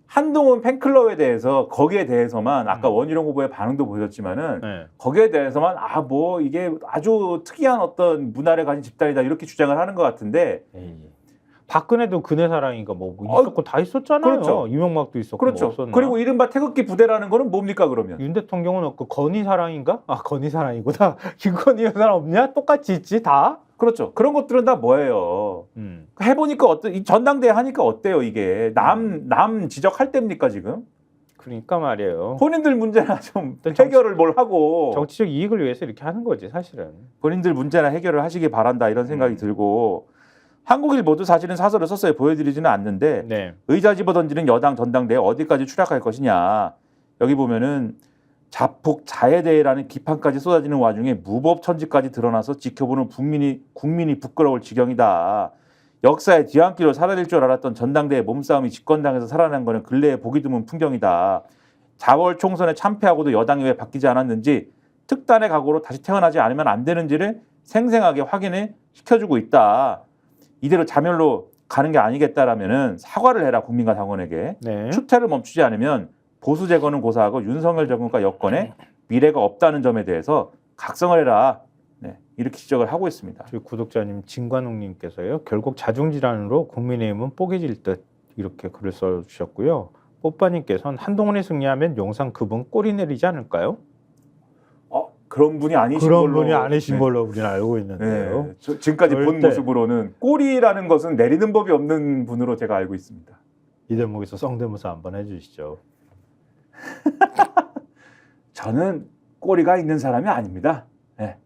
한동훈 팬클럽에 대해서 거기에 대해서만 아까 원희룡 후보의 반응도 보였지만은 네. 거기에 대해서만 아 뭐 이게 아주 특이한 어떤 문화를 가진 집단이다 이렇게 주장을 하는 것 같은데 에이. 박근혜도 그네 사랑인가 뭐 어, 있었고 다 있었잖아요. 그렇죠. 이명박도 있었고 그렇죠. 뭐 없었나? 그리고 이른바 태극기 부대라는 거는 뭡니까 그러면? 윤 대통령은 없고 건희 사랑인가? 아 건희 사랑이구나. 김건희 여사 없냐? 똑같이 있지 다. 그렇죠. 그런 것들은 다 뭐예요? 해보니까 이 전당대회 하니까 어때요 이게 남 지적할 때입니까 지금? 그러니까 말이에요. 본인들 문제나 좀 어떤 해결을 뭘 하고 정치적 이익을 위해서 이렇게 하는 거지 사실은. 본인들 문제나 해결을 하시기 바란다 이런 생각이 들고 한국일보도 사실은 사설을 썼어요. 보여드리지는 않는데 네. 의자 집어던지는 여당 전당대회 어디까지 추락할 것이냐. 여기 보면은 자폭 자해대회라는 비판까지 쏟아지는 와중에 무법천지까지 드러나서 지켜보는 국민이 부끄러울 지경이다. 역사의 뒤안길로 사라질 줄 알았던 전당대회 몸싸움이 집권당에서 살아난 거는 근래에 보기 드문 풍경이다. 자월 총선에 참패하고도 여당이 왜 바뀌지 않았는지 특단의 각오로 다시 태어나지 않으면 안 되는지를 생생하게 확인을 시켜주고 있다. 이대로 자멸로 가는 게 아니겠다라면은 사과를 해라 국민과 당원에게. 네. 추태를 멈추지 않으면 보수 재건은 고사하고 윤석열 정권과 여권에 미래가 없다는 점에 대해서 각성을 해라. 네, 이렇게 지적을 하고 있습니다. 저희 구독자님 진관웅님께서요. 결국 자중질환으로 국민의힘은 뽀개질 듯 이렇게 글을 써주셨고요. 뽀빠님께서는 한동훈이 승리하면 용산 그분 꼬리 내리지 않을까요? 그런 분이 아니신 그런 걸로. 분이 아니신 네. 걸로 우리는 알고 있는데요. 네, 지금까지 본 절대. 모습으로는 꼬리라는 것은 내리는 법이 없는 분으로 제가 알고 있습니다. 이 대목에서 성대모사 한번 해주시죠. 저는 꼬리가 있는 사람이 아닙니다. 네.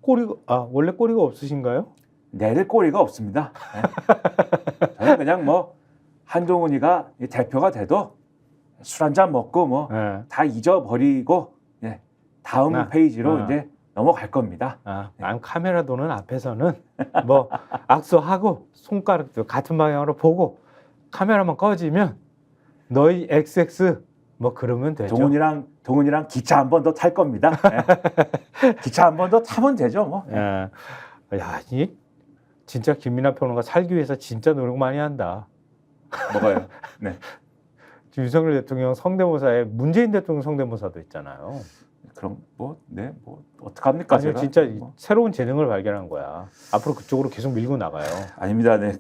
꼬리가 원래 꼬리가 없으신가요? 내릴 꼬리가 없습니다. 네. 저는 그냥 뭐 한동훈이가 대표가 돼도 술 한잔 먹고 뭐 다 네. 잊어버리고 다음 페이지로 이제 넘어갈 겁니다. 난 카메라 도는 앞에서는 뭐 악수하고 손가락도 같은 방향으로 보고 카메라만 꺼지면 너희 XX 뭐 그러면 되죠. 동훈이랑 기차 한 번 더 탈 겁니다. 네. 기차 한 번 더 타면 되죠, 뭐. 야, 이 진짜 김민하 평론가 살기 위해서 진짜 노력 많이 한다. 뭐가요? 네. 윤석열 대통령 성대모사에 문재인 대통령 성대모사도 있잖아요. 그럼 뭐 어떡합니까? 아니 제가? 진짜 새로운 재능을 발견한 거야. 앞으로 그쪽으로 계속 밀고 나가요. 아닙니다. 네.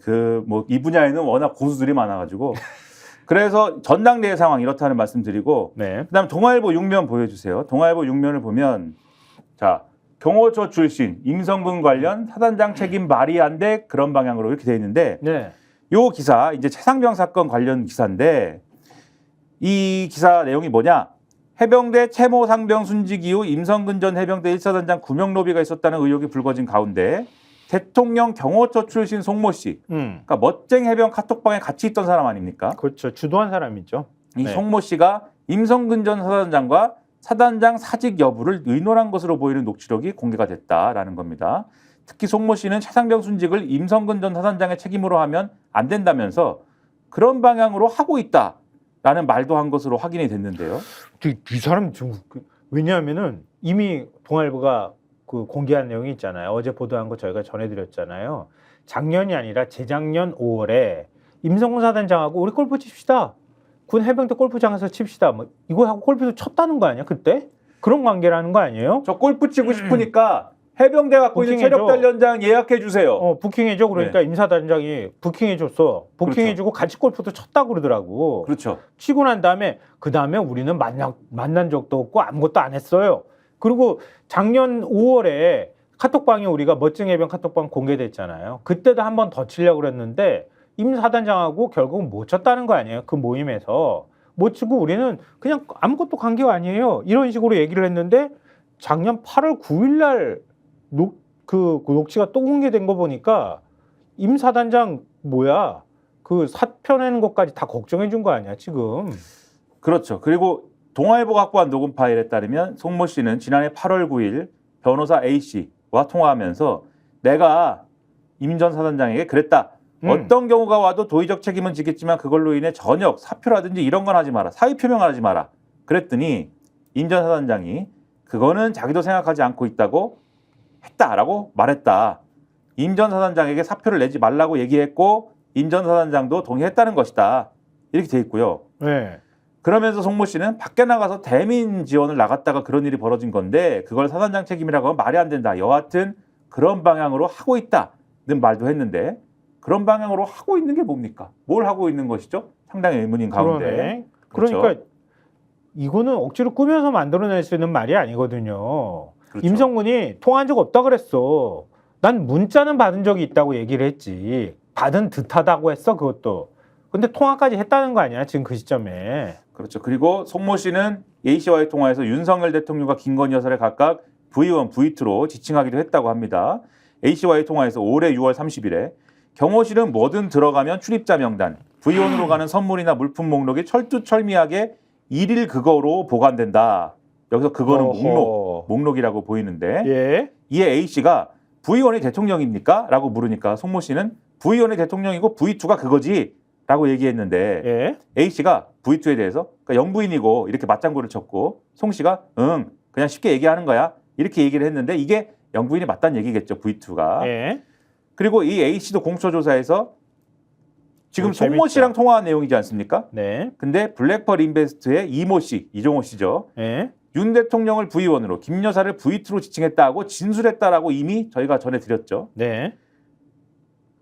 이 분야에는 워낙 고수들이 많아가지고. 그래서 전당대회 상황 이렇다는 말씀드리고. 네. 그다음 동아일보 6면 보여주세요. 동아일보 6면을 보면 자 경호처 출신 임성근 관련 사단장 책임 말이 안 돼 그런 방향으로 이렇게 돼 있는데. 네. 요 기사 이제 최상병 사건 관련 기사인데 이 기사 내용이 뭐냐? 해병대 채모 상병 순직 이후 임성근 전 해병대 1사단장 구명 로비가 있었다는 의혹이 불거진 가운데 대통령 경호처 출신 송모 씨, 그러니까 멋쟁 해병 카톡방에 같이 있던 사람 아닙니까? 그렇죠. 주도한 사람이죠. 이 네. 송모 씨가 임성근 전 사단장과 사단장 사직 여부를 의논한 것으로 보이는 녹취록이 공개가 됐다라는 겁니다. 특히 송모 씨는 최상병 순직을 임성근 전 사단장의 책임으로 하면 안 된다면서 그런 방향으로 하고 있다라는 말도 한 것으로 확인이 됐는데요. 이 사람 좀 왜냐하면은 이미 동아일보가 그 공개한 내용이 있잖아요. 어제 보도한 거 저희가 전해드렸잖아요. 작년이 아니라 재작년 5월에 임성근 사단장하고 우리 골프 칩시다. 군 해병대 골프장에서 칩시다. 뭐 이거 하고 골프도 쳤다는 거 아니야 그때? 그런 관계라는 거 아니에요? 저 골프 치고 싶으니까 해병대 갖고 있는 부킹해줘. 체력 단련장 예약해 주세요. 부킹해줘. 그러니까 임사단장이 부킹해줬어. 부킹해주고 같이 골프도 쳤다고 그러더라고. 그렇죠. 치고 난 다음에 그 다음에 우리는 만난 적도 없고 아무것도 안 했어요. 그리고 작년 5월에 카톡방에 우리가 멋진 해변 카톡방 공개됐잖아요. 그때도 한 번 더 치려고 그랬는데 임 사단장하고 결국은 못 쳤다는 거 아니에요. 그 모임에서 못 치고 우리는 그냥 아무것도 관계가 아니에요. 이런 식으로 얘기를 했는데 작년 8월 9일 날 그 녹취가 또 공개된 거 보니까 임 사단장 뭐야? 그 사표 내는 것까지 다 걱정해 준 거 아니야 지금? 그렇죠. 그리고 동아일보가 확보한 녹음 파일에 따르면 송모 씨는 지난해 8월 9일 변호사 A 씨와 통화하면서 내가 임 전 사단장에게 그랬다. 어떤 경우가 와도 도의적 책임은 지겠지만 그걸로 인해 전역, 사표라든지 이런 건 하지 마라. 사의 표명을 하지 마라. 그랬더니 임 전 사단장이 그거는 자기도 생각하지 않고 있다고 했다라고 말했다. 임 전 사단장에게 사표를 내지 말라고 얘기했고 임 전 사단장도 동의했다는 것이다. 이렇게 돼 있고요. 네. 그러면서 송모 씨는 밖에 나가서 대민 지원을 나갔다가 그런 일이 벌어진 건데 그걸 사단장 책임이라고 하면 말이 안 된다. 여하튼 그런 방향으로 하고 있다는 말도 했는데 그런 방향으로 하고 있는 게 뭡니까? 뭘 하고 있는 것이죠? 상당히 의문인 가운데. 그러네. 그렇죠? 그러니까 이거는 억지로 꾸며서 만들어낼 수 있는 말이 아니거든요. 그렇죠. 임성근이 통화한 적 없다 그랬어. 난 문자는 받은 적이 있다고 얘기를 했지. 받은 듯하다고 했어 그것도. 근데 통화까지 했다는 거 아니야 지금 그 시점에. 그렇죠. 그리고 송모 씨는 A 씨와의 통화에서 윤석열 대통령과 김건희 여사를 각각 V1, V2로 지칭하기도 했다고 합니다. A 씨와의 통화에서 올해 6월 30일에 경호실은 뭐든 들어가면 출입자 명단, V1으로 가는 선물이나 물품 목록이 철두철미하게 일일 그거로 보관된다. 여기서 그거는 목록이라고 보이는데 예. 이에 A 씨가 V1이 대통령입니까? 라고 물으니까 송모 씨는 V1이 대통령이고 V2가 그거지 라고 얘기했는데 예. A 씨가 V2에 대해서 그러니까 영부인이고 이렇게 맞장구를 쳤고 송 씨가 그냥 쉽게 얘기하는 거야 이렇게 얘기를 했는데 이게 영부인이 맞다는 얘기겠죠 V2가. 예. 그리고 이 A 씨도 공처조사에서 지금 송모 재밌다. 씨랑 통화한 내용이지 않습니까? 네. 근데 블랙펄 인베스트의 이모 씨, 이종호 씨죠. 예. 윤 대통령을 V1으로 김 여사를 V2로 지칭했다고 진술했다라고 이미 저희가 전해드렸죠. 네.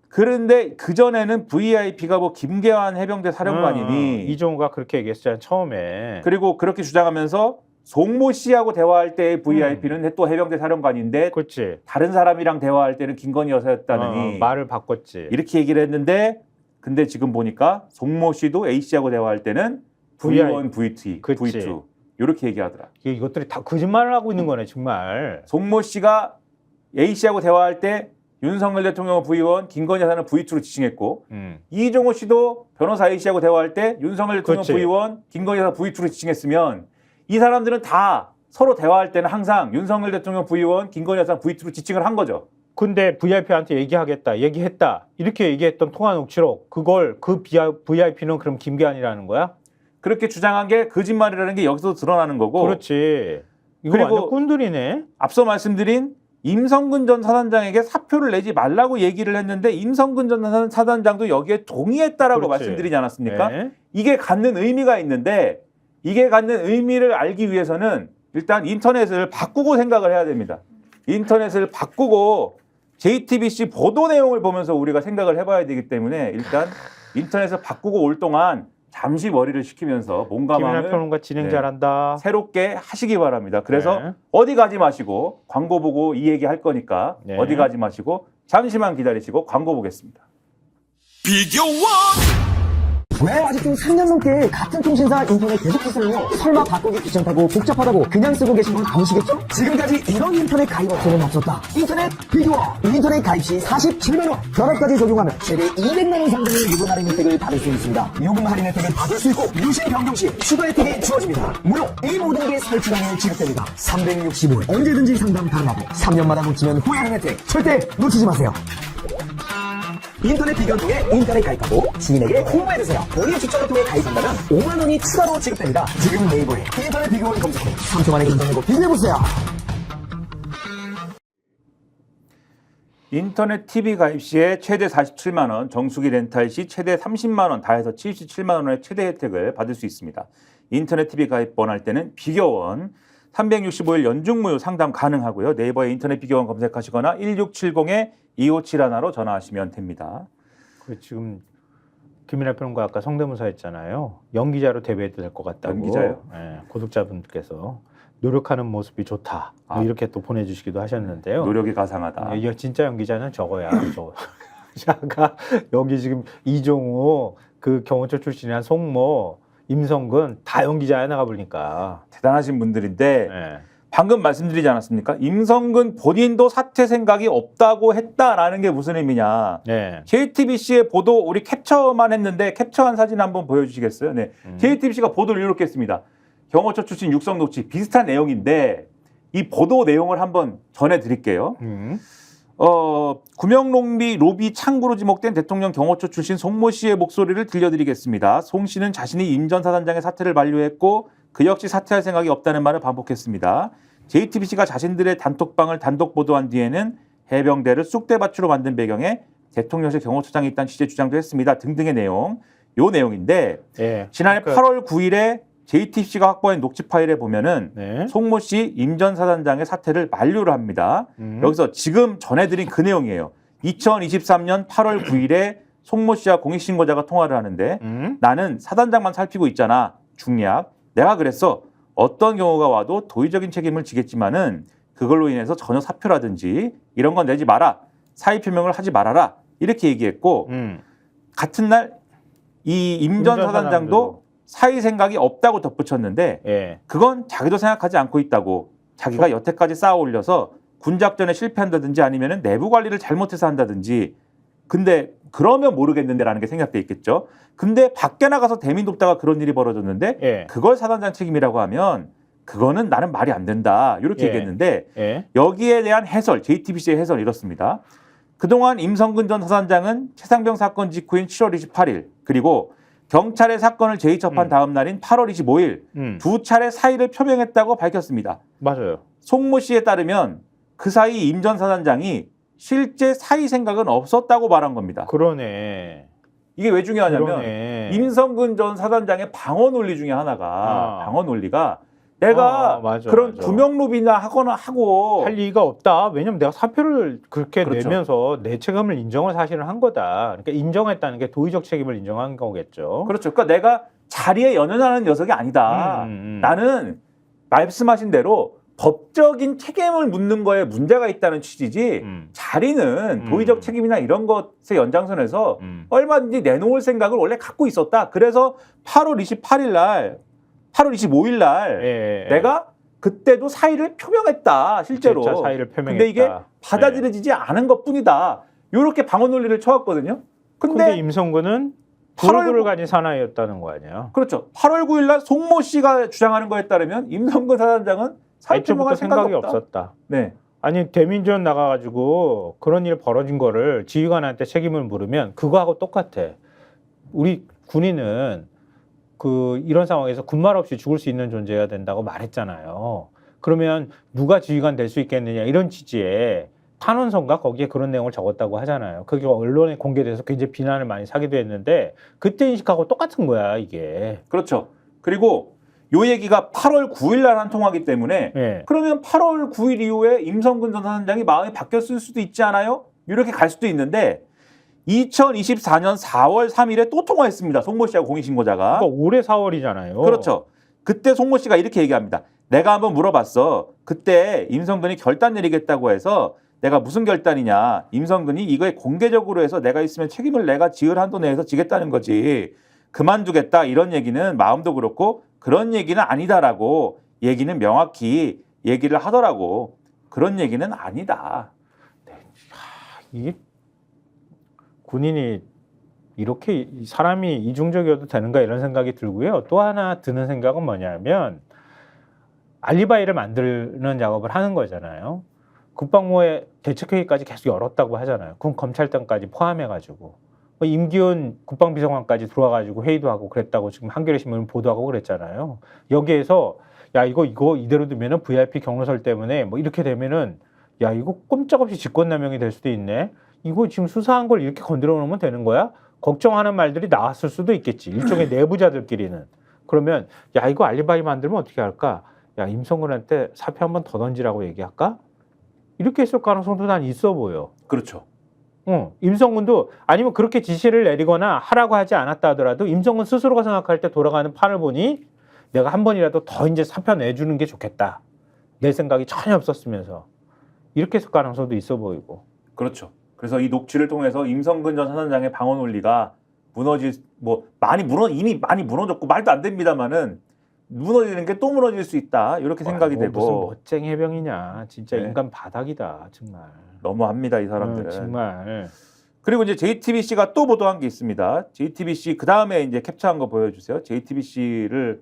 그런데 그전에는 VIP가 뭐 김계환 해병대 사령관이니 이종호가 그렇게 얘기했잖아요 처음에. 그리고 그렇게 주장하면서 송모 씨하고 대화할 때의 VIP는 또 해병대 사령관인데 그렇지. 다른 사람이랑 대화할 때는 김건희 여사였다느니 말을 바꿨지. 이렇게 얘기를 했는데 근데 지금 보니까 송모 씨도 A 씨하고 대화할 때는 V1, V2, 그치. V2 이렇게 얘기하더라. 이것들이 다 거짓말을 하고 있는 거네 정말. 송모 씨가 A 씨하고 대화할 때 윤석열 대통령은 V1, 김건희 여사는 V2로 지칭했고 이종호 씨도 변호사 A 씨하고 대화할 때 윤석열 대통령 그치. V1, 김건희 여사 V2로 지칭했으면 이 사람들은 다 서로 대화할 때는 항상 윤석열 대통령 V1, 김건희 여사 V2로 지칭을 한 거죠. 근데 VIP한테 얘기했다 이렇게 얘기했던 통화 녹취록 그걸 그 VIP는 그럼 김계환이라는 거야? 그렇게 주장한 게 거짓말이라는 게 여기서 드러나는 거고. 그렇지. 이거 그리고 완전 꾼들이네. 앞서 말씀드린 임성근 전 사단장에게 사표를 내지 말라고 얘기를 했는데 임성근 전 사단장도 여기에 동의했다라고 그렇지. 말씀드리지 않았습니까? 네. 이게 갖는 의미가 있는데 이게 갖는 의미를 알기 위해서는 일단 인터넷을 바꾸고 생각을 해야 됩니다. 인터넷을 바꾸고 JTBC 보도 내용을 보면서 우리가 생각을 해봐야 되기 때문에 일단 인터넷을 바꾸고 올 동안 잠시 머리를 식히면서 몸과 김연아 마음을 평론가 진행 네. 잘한다. 새롭게 하시기 바랍니다. 그래서 네. 어디 가지 마시고 광고 보고 이 얘기 할 거니까 네. 어디 가지 마시고 잠시만 기다리시고 광고 보겠습니다. 왜 아직도 3년 넘게 같은 통신사 인터넷 계속하세요? 설마 바꾸기 귀찮다고 복잡하다고 그냥 쓰고 계신 건 아니시겠죠? 지금까지 이런 인터넷 가입 업체는 없었다. 인터넷 비교원. 인터넷 가입 시 47만 원. 결합까지 적용하면 최대 200만 원 상당의 요금 할인 혜택을 받을 수 있습니다. 요금 할인 혜택을 받을 수 있고 유심 변경 시 추가 혜택이 주어집니다. 무료 이 모든 게 설치당일 지급됩니다. 365일 언제든지 상담 가능하고 3년마다 놓치면 후회하는 혜택 절대 놓치지 마세요. 인터넷 비교를 통해 인터넷 가입하고 지인에게 홍보해주세요. 본인 추천을 통해 가입한다면 5만 원이 추가로 지급됩니다. 지금 네이버에 인터넷 비교를 검색해 3초 만에 결정하고 비교해보세요. 인터넷 TV 가입 시에 최대 47만 원, 정수기 렌탈 시 최대 30만 원, 다 해서 77만 원의 최대 혜택을 받을 수 있습니다. 인터넷 TV 가입 원할 때는 비교원 365일 연중무휴 상담 가능하고요. 네이버에 인터넷 비교원 검색하시거나 1670-2571로 전화하시면 됩니다. 지금 김연아 평론가 아까 성대모사 했잖아요. 연기자로 데뷔해도 될 것 같다고. 연기자요? 네, 구독자분께서. 노력하는 모습이 좋다. 뭐 아. 이렇게 또 보내주시기도 하셨는데요. 노력이 가상하다. 이 진짜 연기자는 저거야. 저 아까 여기 지금 이종우 그 경호처 출신이한 송모 임성근 다 연기자야 나가 보니까. 대단하신 분들인데 네. 방금 말씀드리지 않았습니까? 임성근 본인도 사퇴 생각이 없다고 했다라는 게 무슨 의미냐. 네. JTBC의 보도 우리 캡처만 했는데 캡처한 사진 한번 보여주시겠어요? 네. JTBC가 보도를 이렇게 했습니다. 경호처 출신 육성 녹취 비슷한 내용인데 이 보도 내용을 한번 전해드릴게요. 구명롱비 로비 창구로 지목된 대통령 경호처 출신 송모 씨의 목소리를 들려드리겠습니다. 송 씨는 자신이 임 전 사단장의 사퇴를 만료했고 그 역시 사퇴할 생각이 없다는 말을 반복했습니다. JTBC가 자신들의 단톡방을 단독 보도한 뒤에는 해병대를 쑥대밭으로 만든 배경에 대통령실 경호처장이 있다는 취재 주장도 했습니다. 등등의 내용. 요 내용인데 네. 지난해 그러니까, 8월 9일에 JTBC가 확보한 녹취 파일에 보면은 네. 송모 씨 임 전 사단장의 사퇴를 만료를 합니다. 여기서 지금 전해드린 그 내용이에요. 2023년 8월 9일에 송모 씨와 공익신고자가 통화를 하는데 나는 사단장만 살피고 있잖아. 중략. 내가 그랬어. 어떤 경우가 와도 도의적인 책임을 지겠지만은 그걸로 인해서 전혀 사표라든지 이런 건 내지 마라. 사의 표명을 하지 말아라. 이렇게 얘기했고 같은 날 이 임 전 사단장도 사의 생각이 없다고 덧붙였는데 예. 그건 자기도 생각하지 않고 있다고. 자기가 여태까지 쌓아 올려서 군작전에 실패한다든지 아니면은 내부 관리를 잘못해서 한다든지. 근데 그러면 모르겠는데라는 게 생각돼 있겠죠. 근데 밖에 나가서 대민 돕다가 그런 일이 벌어졌는데 예. 그걸 사단장 책임이라고 하면 그거는 나는 말이 안 된다. 이렇게 예. 얘기했는데 예. 여기에 대한 해설, JTBC의 해설 이렇습니다. 그동안 임성근 전 사단장은 최상병 사건 직후인 7월 28일 그리고 경찰의 사건을 재입접한 다음 날인 8월 25일 두 차례 사의를 표명했다고 밝혔습니다. 맞아요. 송모 씨에 따르면 그 사이 임 전 사단장이 실제 사의 생각은 없었다고 말한 겁니다. 그러네. 이게 왜 중요하냐면 그러네. 임성근 전 사단장의 방어 논리 중에 하나가 방어 논리가 내가 맞아, 그런 맞아. 구명로비나 하거나 하고 할 리가 없다. 왜냐면 내가 사표를 그렇게 그렇죠. 내면서 내 책임을 인정을 사실은 한 거다. 그러니까 인정했다는 게 도의적 책임을 인정한 거겠죠. 그렇죠. 그러니까 내가 자리에 연연하는 녀석이 아니다. 나는 말씀하신 대로 법적인 책임을 묻는 거에 문제가 있다는 취지지 자리는 도의적 책임이나 이런 것의 연장선에서 얼마든지 내놓을 생각을 원래 갖고 있었다. 그래서 8월 28일 날 8월 25일 날 내가 그때도 사의를 표명했다. 실제로. 재차 사의를 표명했다. 근데 이게 받아들여지지 않은 것뿐이다. 이렇게 방어 논리를 쳐왔거든요. 근데 임성근은 8월 불구를 가진 사나이였다는 거 아니야. 그렇죠. 8월 9일 날 송모 씨가 주장하는 거에 따르면 임성근 사단장은 사의 표명할 생각이 없다. 없었다. 네. 아니 대민지원 나가가지고 그런 일 벌어진 거를 지휘관한테 책임을 물으면 그거하고 똑같아. 우리 군인은 그 이런 상황에서 군말 없이 죽을 수 있는 존재여야 된다고 말했잖아요. 그러면 누가 지휘관 될 수 있겠느냐 이런 취지의 탄원서인가 거기에 그런 내용을 적었다고 하잖아요. 그게 언론에 공개돼서 굉장히 비난을 많이 사기도 했는데 그때 인식하고 똑같은 거야 이게. 그렇죠. 그리고 요 얘기가 8월 9일 날 한 통화기 때문에 예. 그러면 8월 9일 이후에 임성근 전 사단장이 마음이 바뀌었을 수도 있지 않아요? 이렇게 갈 수도 있는데 2024년 4월 3일에 또 통화했습니다. 송모 씨하고 공익신고자가. 그러니까 올해 4월이잖아요. 그렇죠. 그때 송모 씨가 이렇게 얘기합니다. 내가 한번 물어봤어. 그때 임성근이 결단 내리겠다고 해서 내가 무슨 결단이냐. 임성근이 이거에 공개적으로 해서 내가 있으면 책임을 내가 지을 한도 내에서 지겠다는 거지. 그만두겠다 이런 얘기는 마음도 그렇고 그런 얘기는 아니다라고 얘기는 명확히 얘기를 하더라고. 그런 얘기는 아니다. 이게 군인이 이렇게 사람이 이중적이어도 되는가 이런 생각이 들고요. 또 하나 드는 생각은 뭐냐면 알리바이를 만드는 작업을 하는 거잖아요. 국방부의 대책회의까지 계속 열었다고 하잖아요. 그럼 검찰단까지 포함해가지고 임기훈 국방비서관까지 들어와가지고 회의도 하고 그랬다고 지금 한겨레 신문 보도하고 그랬잖아요. 여기에서 야 이거 이대로 두면은 VIP 경로설 때문에 뭐 이렇게 되면은 야 이거 꼼짝없이 직권남용이 될 수도 있네. 이거 지금 수사한 걸 이렇게 건드려 놓으면 되는 거야? 걱정하는 말들이 나왔을 수도 있겠지. 일종의 내부자들끼리는. 그러면 야 이거 알리바이 만들면 어떻게 할까? 야 임성근한테 사표 한 번 더 던지라고 얘기할까? 이렇게 했을 가능성도 난 있어 보여. 그렇죠. 임성근도 아니면 그렇게 지시를 내리거나 하라고 하지 않았다 하더라도 임성근 스스로가 생각할 때 돌아가는 판을 보니 내가 한 번이라도 더 이제 사표 내주는 게 좋겠다. 낼 생각이 전혀 없었으면서 이렇게 했을 가능성도 있어 보이고. 그렇죠. 그래서 이 녹취를 통해서 임성근 전 사단장의 방어 논리가 이미 많이 무너졌고 말도 안 됩니다만은 무너지는 게 또 무너질 수 있다 이렇게 생각이 무슨 되고 멋쟁이 해병이냐. 진짜 네. 인간 바닥이다 정말. 너무합니다 이 사람들은. 정말. 그리고 이제 JTBC가 또 보도한 게 있습니다. JTBC 그 다음에 이제 캡처한 거 보여주세요. JTBC를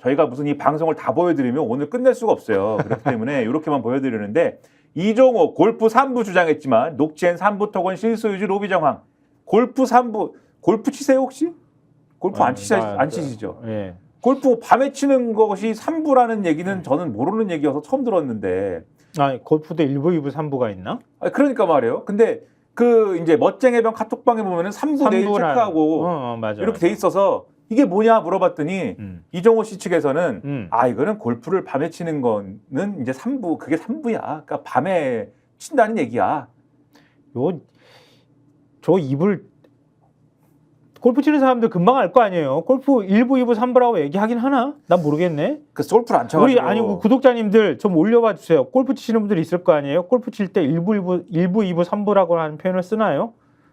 저희가 무슨 이 방송을 다 보여드리면 오늘 끝낼 수가 없어요. 그렇기 때문에 이렇게만 보여드리는데 이종호 골프 3부 주장했지만 녹취엔 3부 토건 실소유주 로비 정황. 골프 3부 골프 치세요 혹시? 골프 안 치시죠? 예. 골프 밤에 치는 것이 3부라는 얘기는 저는 모르는 얘기여서 처음 들었는데. 아니 골프도 1부, 2부, 3부가 있나? 그러니까 말이에요. 근데 그 이제 멋쟁이병 카톡방에 보면은 3부 내일 체크하고 맞아, 이렇게 돼 있어서 이게 뭐냐 물어봤더니 이종호 씨 측에서는 이거는 골프를 밤에 치는 거는 이제 3부 그게 3부야. 그러니까 밤에 친다는 얘기야. 저 입을 골프 치는 사람들 금방 알 거 아니에요. 골프 1부, 2부, 3부라고 얘기하긴 하나? 난 모르겠네. 그 솔프를 안 쳐가지고. 우리 구독자님들 좀 올려봐 주세요. 골프 치시는 분들이 있을 거 아니에요. 골프 칠 때 1부, 2부, 3부라고 하는 표현을 쓰나요?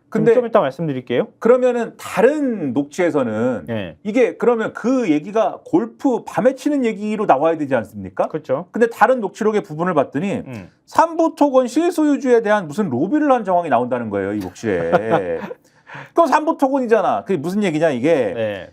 근데 좀 이따 말씀드릴게요. 그러면은 다른 녹취에서는 이게 그러면 그 얘기가 골프 밤에 치는 얘기로 나와야 되지 않습니까? 그렇죠. 근데 다른 녹취록의 부분을 봤더니 3부 토건 실소유주에 대한 무슨 로비를 한 정황이 나온다는 거예요, 이 녹취에. 그럼 3부 토건이잖아. 그게 무슨 얘기냐 이게.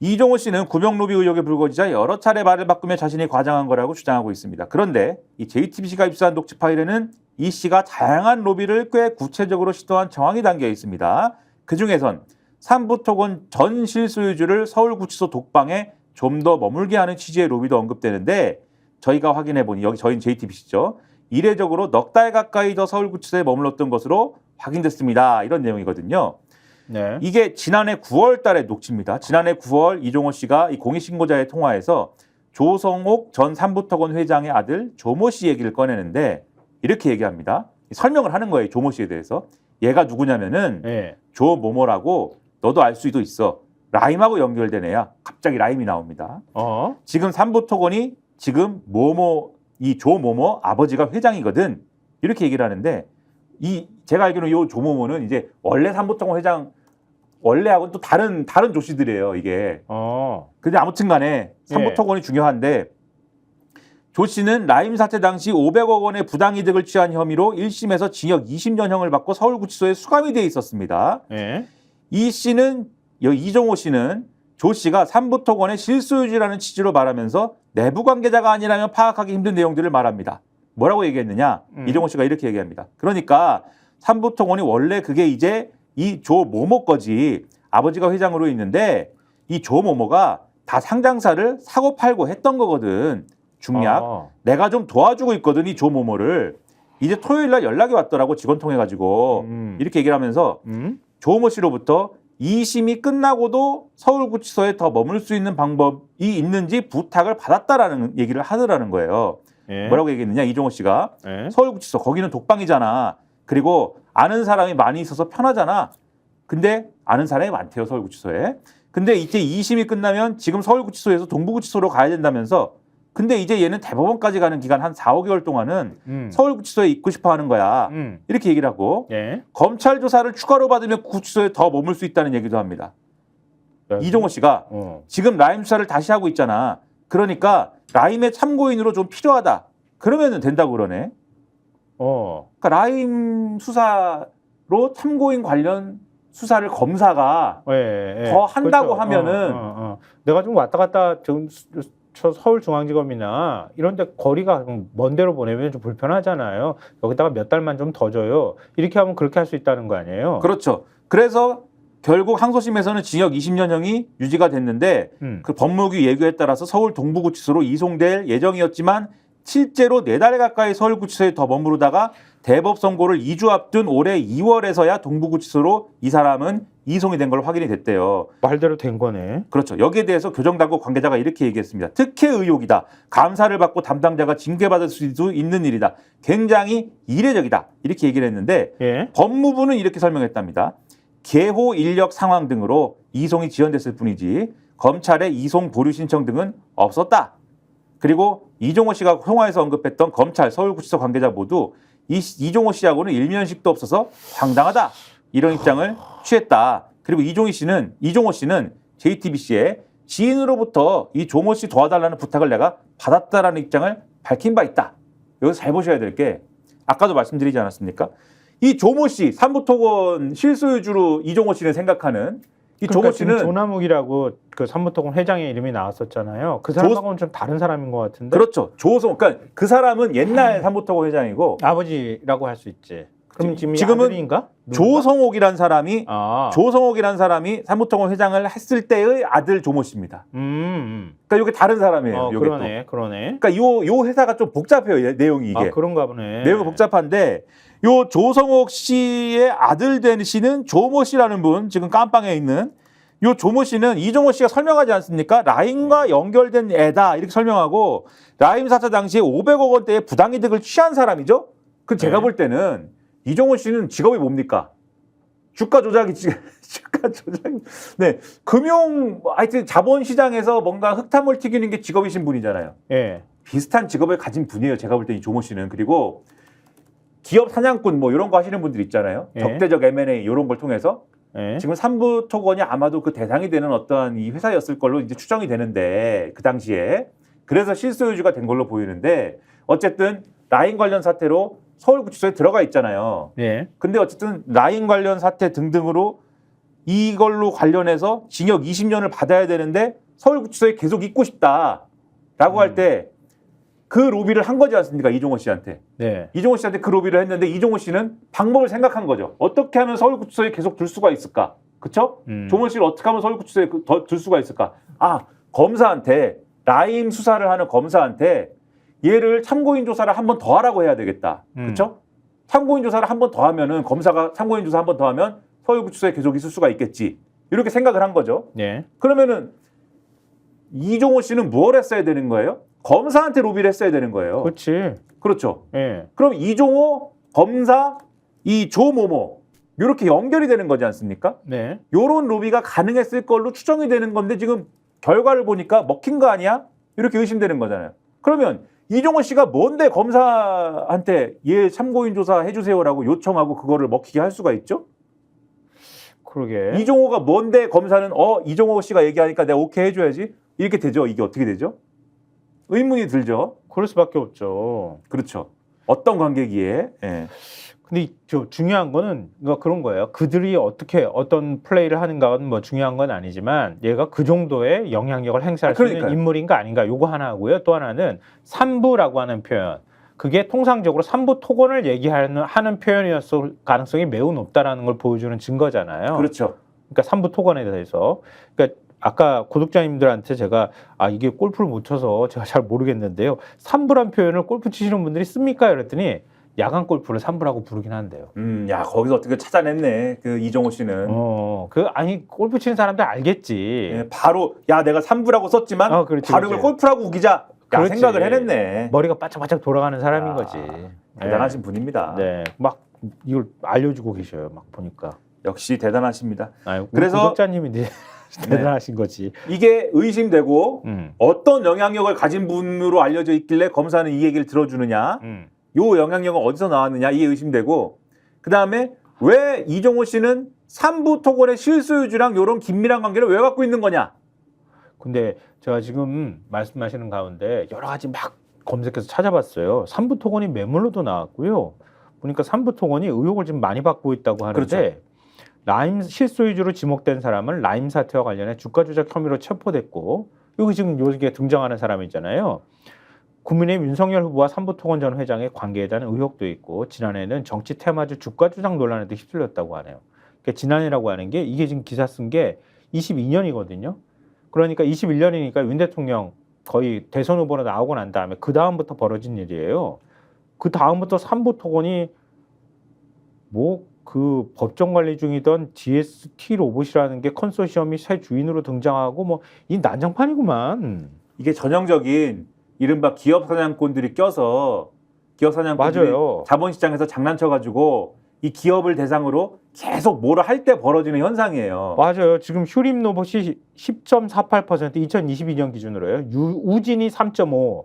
이종호 씨는 구명 로비 의혹에 불거지자 여러 차례 말을 바꾸며 자신이 과장한 거라고 주장하고 있습니다. 그런데 이 JTBC가 입수한 녹취 파일에는 이 씨가 다양한 로비를 꽤 구체적으로 시도한 정황이 담겨 있습니다. 그중에선 3부 토건 전 실소유주를 서울구치소 독방에 좀 더 머물게 하는 취지의 로비도 언급되는데 저희가 확인해보니 여기 저희는 JTBC죠. 이례적으로 넉 달 가까이 더 서울구치소에 머물렀던 것으로 확인됐습니다. 이런 내용이거든요. 이게 지난해 9월 달의 녹취입니다. 지난해 9월 이종호 씨가 이 공익신고자의 통화에서 조성옥 전 삼부토건 회장의 아들 조모 씨 얘기를 꺼내는데 이렇게 얘기합니다. 설명을 하는 거예요. 조모 씨에 대해서. 얘가 누구냐면은 조모모라고 너도 알 수도 있어. 라임하고 연결된 애야. 갑자기 라임이 나옵니다. 지금 삼부토건이 지금 이 조모모 아버지가 회장이거든. 이렇게 얘기를 하는데 제가 알기로는 이 조모모는 이제 원래 삼부토건 회장 원래하고는 또 다른 조씨들이에요, 이게. 근데 아무튼 간에 삼부토건이 중요한데 조 씨는 라임 사태 당시 500억 원의 부당이득을 취한 혐의로 1심에서 징역 20년형을 받고 서울구치소에 수감이 돼 있었습니다. 이종호 씨는 조 씨가 삼부토건의 실소유주라는 취지로 말하면서 내부 관계자가 아니라면 파악하기 힘든 내용들을 말합니다. 뭐라고 얘기했느냐? 이종호 씨가 이렇게 얘기합니다. 그러니까 삼부토건이 원래 그게 이제 이 조모모 거지. 아버지가 회장으로 있는데 이 조모모가 다 상장사를 사고 팔고 했던 거거든. 중략. 내가 좀 도와주고 있거든, 이 조모모를. 이제 토요일 날 연락이 왔더라고, 직원 통해가지고. 이렇게 얘기를 하면서 조모 씨로부터 2심이 끝나고도 서울구치소에 더 머물 수 있는 방법이 있는지 부탁을 받았다라는 얘기를 하더라는 거예요. 뭐라고 얘기했느냐, 이종호 씨가. 서울구치소, 거기는 독방이잖아. 그리고 아는 사람이 많이 있어서 편하잖아. 근데 아는 사람이 많대요, 서울구치소에. 근데 이제 2심이 끝나면 지금 서울구치소에서 동부구치소로 가야 된다면서 근데 이제 얘는 대법원까지 가는 기간 한 4, 5개월 동안은 서울구치소에 있고 싶어 하는 거야. 이렇게 얘기를 하고 검찰 조사를 추가로 받으면 구치소에 더 머물 수 있다는 얘기도 합니다. 이종호 씨가 지금 라임 수사를 다시 하고 있잖아. 그러니까 라임의 참고인으로 좀 필요하다. 그러면 된다고 그러네. 그러니까 라임 수사로 참고인 관련 수사를 검사가 더 한다고 그렇죠. 하면은 내가 좀 왔다 갔다 좀 서울중앙지검이나 이런 데 거리가 먼 데로 보내면 좀 불편하잖아요. 여기다가 몇 달만 좀 더 줘요. 이렇게 하면 그렇게 할 수 있다는 거 아니에요? 그렇죠. 그래서 결국 항소심에서는 징역 20년형이 유지가 됐는데 그 법무局예규에 따라서 서울 동부구치소로 이송될 예정이었지만 실제로 4달 가까이 서울구치소에 더 머무르다가 대법 선고를 2주 앞둔 올해 2월에서야 동부구치소로 이 사람은 이송이 된 걸로 확인이 됐대요. 말대로 된 거네. 그렇죠. 여기에 대해서 교정당국 관계자가 이렇게 얘기했습니다. 특혜 의혹이다. 감사를 받고 담당자가 징계받을 수도 있는 일이다. 굉장히 이례적이다. 이렇게 얘기를 했는데 법무부는 이렇게 설명했답니다. 개호 인력 상황 등으로 이송이 지연됐을 뿐이지 검찰의 이송 보류 신청 등은 없었다. 그리고 이종호 씨가 통화에서 언급했던 검찰 서울구치소 관계자 모두 이종호 씨하고는 일면식도 없어서 황당하다 이런 입장을 취했다. 그리고 이종호 씨는 JTBC에 지인으로부터 이 조모 씨 도와달라는 부탁을 내가 받았다라는 입장을 밝힌 바 있다. 여기서 잘 보셔야 될 게 아까도 말씀드리지 않았습니까? 이 조모 씨 삼부토건 실소유주로 이종호 씨는 생각하는 이 그러니까 조모 씨는 조남욱이라고 그 삼부토건 회장의 이름이 나왔었잖아요. 그 사람하고는 좀 다른 사람인 것 같은데. 그렇죠. 그러니까 그 사람은 옛날 삼부토건 회장이고 아버지라고 할 수 있지. 그럼 지금은 아들인가? 조성옥이란 사람이 아. 삼부토건 회장을 했을 때의 아들 조모 씨입니다. 그러니까 이게 다른 사람이에요. 요게 그러네, 또. 그러네. 그러니까 요 회사가 좀 복잡해요. 내용이 이게. 아, 그런가 보네. 내용이 복잡한데 요 조성옥 씨의 아들 되시는 조모 씨라는 분 지금 깜빵에 있는 요 조모 씨는 이종호 씨가 설명하지 않습니까? 라임과 연결된 애다 이렇게 설명하고 라임 사태 당시에 500억 원대의 부당이득을 취한 사람이죠. 그 제가 네. 볼 때는 이종호 씨는 직업이 뭡니까? 주가 조작이 주가 조작. 네, 하여튼 자본시장에서 뭔가 흙탕물 튀기는 게 직업이신 분이잖아요. 예. 비슷한 직업을 가진 분이에요. 제가 볼 때 이 조모 씨는. 그리고 기업 사냥꾼 뭐 이런 거 하시는 분들 있잖아요. 예. 적대적 M&A 이런 걸 통해서 예. 지금 삼부토건이 아마도 그 대상이 되는 어떠한 이 회사였을 걸로 이제 추정이 되는데 그 당시에 그래서 실소유주가 된 걸로 보이는데 어쨌든 라인 관련 사태로 서울구치소에 들어가 있잖아요. 예. 근데 어쨌든 라인 관련 사태 등등으로 이걸로 관련해서 징역 20년을 받아야 되는데 서울구치소에 계속 있고 싶다라고 할 때 그 로비를 한 거지 않습니까? 이종호 씨한테. 네. 이종호 씨한테 그 로비를 했는데 이종호 씨는 방법을 생각한 거죠. 어떻게 하면 서울구치소에 계속 둘 수가 있을까? 그렇죠? 조모 씨를 어떻게 하면 서울구치소에 더 둘 수가 있을까? 아, 검사한테 라임 수사를 하는 검사한테 얘를 참고인 조사를 한 번 더 하라고 해야 되겠다. 그렇죠? 참고인 조사를 한 번 더 하면은 검사가 참고인 조사 한 번 더 하면 서울구치소에 계속 있을 수가 있겠지. 이렇게 생각을 한 거죠. 네. 그러면은 이종호 씨는 뭘 했어야 되는 거예요? 검사한테 로비를 했어야 되는 거예요. 그렇지. 그렇죠. 예. 그럼 이종호, 검사, 이 조모모 이렇게 연결이 되는 거지 않습니까? 네. 요런 로비가 가능했을 걸로 추정이 되는 건데 지금 결과를 보니까 먹힌 거 아니야? 이렇게 의심되는 거잖아요. 그러면 이종호 씨가 뭔데 검사한테 얘 참고인 조사 해주세요라고 요청하고 그거를 먹히게 할 수가 있죠? 그러게. 이종호가 뭔데 검사는 이종호 씨가 얘기하니까 내가 오케이 해줘야지 이렇게 되죠. 이게 어떻게 되죠? 의문이 들죠. 그럴 수밖에 없죠. 그렇죠. 어떤 관계기에? 예. 근데 중요한 거는 그런 거예요. 그들이 어떻게 어떤 플레이를 하는가는 뭐 중요한 건 아니지만 얘가 그 정도의 영향력을 행사할 수 있는 그러니까요. 인물인가 아닌가 요거 하나 하고요. 또 하나는 삼부라고 하는 표현. 그게 통상적으로 삼부 토건을 얘기하는 표현이었을 가능성이 매우 높다라는 걸 보여주는 증거잖아요. 그렇죠. 그러니까 삼부 토건에 대해서. 그러니까 아까 구독자님들한테 제가 이게 골프를 못 쳐서 제가 잘 모르겠는데요. 삼부란 표현을 골프 치시는 분들이 씁니까? 그랬더니 야간 골프를 삼부라고 부르긴 한대요. 야 거기서 어떻게 찾아냈네. 그 이종호 씨는. 아니 골프 치는 사람들 알겠지. 예, 바로 야 내가 3부라고 썼지만 그렇지, 바로 그렇지. 이걸 골프라고 우기자. 야, 그렇지. 생각을 해냈네. 머리가 바짝바짝 돌아가는 사람인 거지. 대단하신 분입니다. 네, 막 이걸 알려주고 계셔요. 막 보니까. 역시 대단하십니다. 그래서 그래서- 구독자님이 대단하신 거지. 이게 의심되고 음. 어떤 영향력을 가진 분으로 알려져 있길래 검사는 이 얘기를 들어주느냐. 요 영향력은 어디서 나왔느냐 이게 의심되고 그다음에 왜 이종호 씨는 삼부 토건의 실소유주랑 이런 긴밀한 관계를 왜 갖고 있는 거냐. 근데 제가 지금 말씀하시는 가운데 여러 가지 막 검색해서 찾아봤어요. 삼부 토건이 매물로도 나왔고요. 보니까 삼부 토건이 의혹을 지금 많이 받고 있다고 하는데 그렇죠. 라임 실소유주로 지목된 사람은 라임 사태와 관련해 주가 조작 혐의로 체포됐고 여기 지금 여기에 등장하는 사람이잖아요. 국민의힘 윤석열 후보와 삼부토건 전 회장의 관계에 대한 의혹도 있고 지난해에는 정치 테마주 주가 조작 논란에도 휩쓸렸다고 하네요. 그러니까 지난해라고 하는 게 이게 지금 기사 쓴 게 22년이거든요. 그러니까 21년이니까 윤 대통령 거의 대선 후보로 나오고 난 다음에 그 다음부터 벌어진 일이에요. 그 다음부터 삼부토건이 뭐 그 법정 관리 중이던 DST 로봇이라는 게 컨소시엄이 새 주인으로 등장하고 뭐 이 난장판이구만. 이게 전형적인 이른바 기업 사냥꾼들이 껴서 기업 사냥꾼들이 맞아요. 자본시장에서 장난쳐가지고 이 기업을 대상으로 계속 뭐를 할 때 벌어지는 현상이에요. 맞아요. 지금 휴림 로봇이 10.48% 2022년 기준으로요. 우진이 3.5,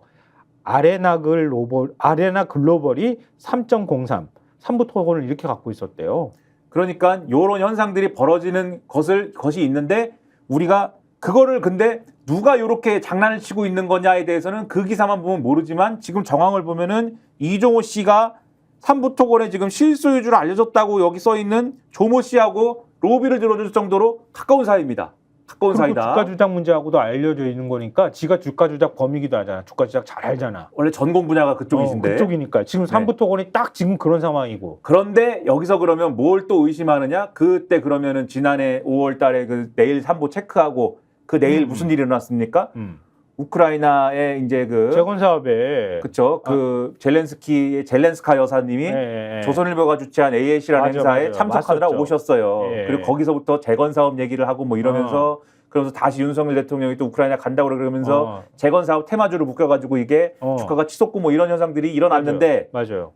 아레나 글로벌이 3.03, 삼부 토건을 이렇게 갖고 있었대요. 그러니까 이런 현상들이 벌어지는 것이 있는데 우리가 그거를 근데 누가 이렇게 장난을 치고 있는 거냐에 대해서는 그 기사만 보면 모르지만 지금 정황을 보면은 이종호 씨가 삼부토건에 지금 실소유주를 알려줬다고 여기 써 있는 조모 씨하고 로비를 들어줄 정도로 가까운 사이입니다. 가까운 그리고 사이다. 주가 조작 문제하고도 알려져 있는 거니까 지가 주가 조작 범이기도 하잖아. 주가 조작 잘 알잖아. 원래 전공 분야가 그쪽이신데. 그쪽이니까 지금 삼부토건이 딱 지금 그런 상황이고. 그런데 여기서 그러면 뭘 또 의심하느냐? 그때 그러면은 지난해 5월 달에 그 내일 삼보 체크하고 그 내일 무슨 일이 일어났습니까? 우크라이나의 이제 그 재건 사업에 그쵸. 그 젤렌스카 여사님이 조선일보가 주최한 AAC라는 맞아, 행사에 맞아. 참석하느라 맞섰죠. 오셨어요. 예. 그리고 거기서부터 재건 사업 얘기를 하고 뭐 이러면서 그러면서 다시 윤석열 대통령이 또 우크라이나 간다고 그러면서 재건 사업 테마주로 묶여가지고 이게 주가가 치솟고 뭐 이런 현상들이 일어났는데 맞아요.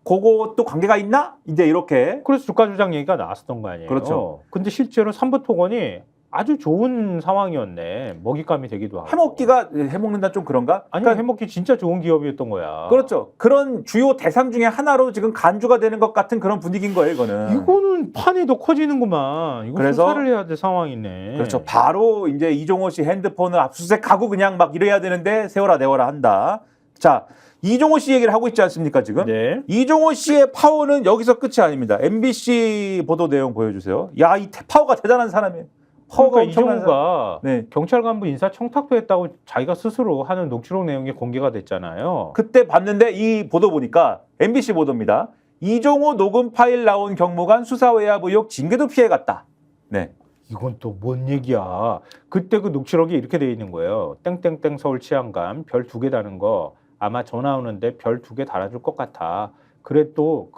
그것도 관계가 있나? 이제 이렇게. 그래서 주가 조작 얘기가 나왔었던 거 아니에요. 그렇죠. 근데 실제로 삼부토건이 아주 좋은 상황이었네. 먹잇감이 되기도 하고. 해먹는다 좀 그런가? 아니 그러니까 해먹기 진짜 좋은 기업이었던 거야. 그렇죠. 그런 주요 대상 중에 하나로 지금 간주가 되는 것 같은 그런 분위기인 거예요, 이거는. 이거는 판이 더 커지는구만. 이거 그래서- 수사를 해야 될 상황이네. 그렇죠. 바로 이제 이종호 씨 핸드폰을 압수수색하고 그냥 막 이래야 되는데 세워라 내워라 한다. 자, 이종호 씨 얘기를 하고 있지 않습니까, 지금? 네. 이종호 씨의 파워는 여기서 끝이 아닙니다. MBC 보도 내용 보여주세요. 야, 이 파워가 대단한 사람이에요. 파워가 그러니까 엄청난 사람. 이종호가 네. 경찰 간부 인사 청탁도 했다고 자기가 스스로 하는 녹취록 내용이 공개가 됐잖아요. 그때 봤는데 이 보도 보니까 MBC 보도입니다. 이종호 녹음 파일 나온 경무관 수사 외압 의혹 징계도 피해갔다. 네. 이건 또 뭔 얘기야. 그때 그 녹취록이 이렇게 돼 있는 거예요. 땡땡땡 서울 치안감 별 2개 다는 거 아마 전화 오는데 별 2개 달아줄 것 같아. 그래도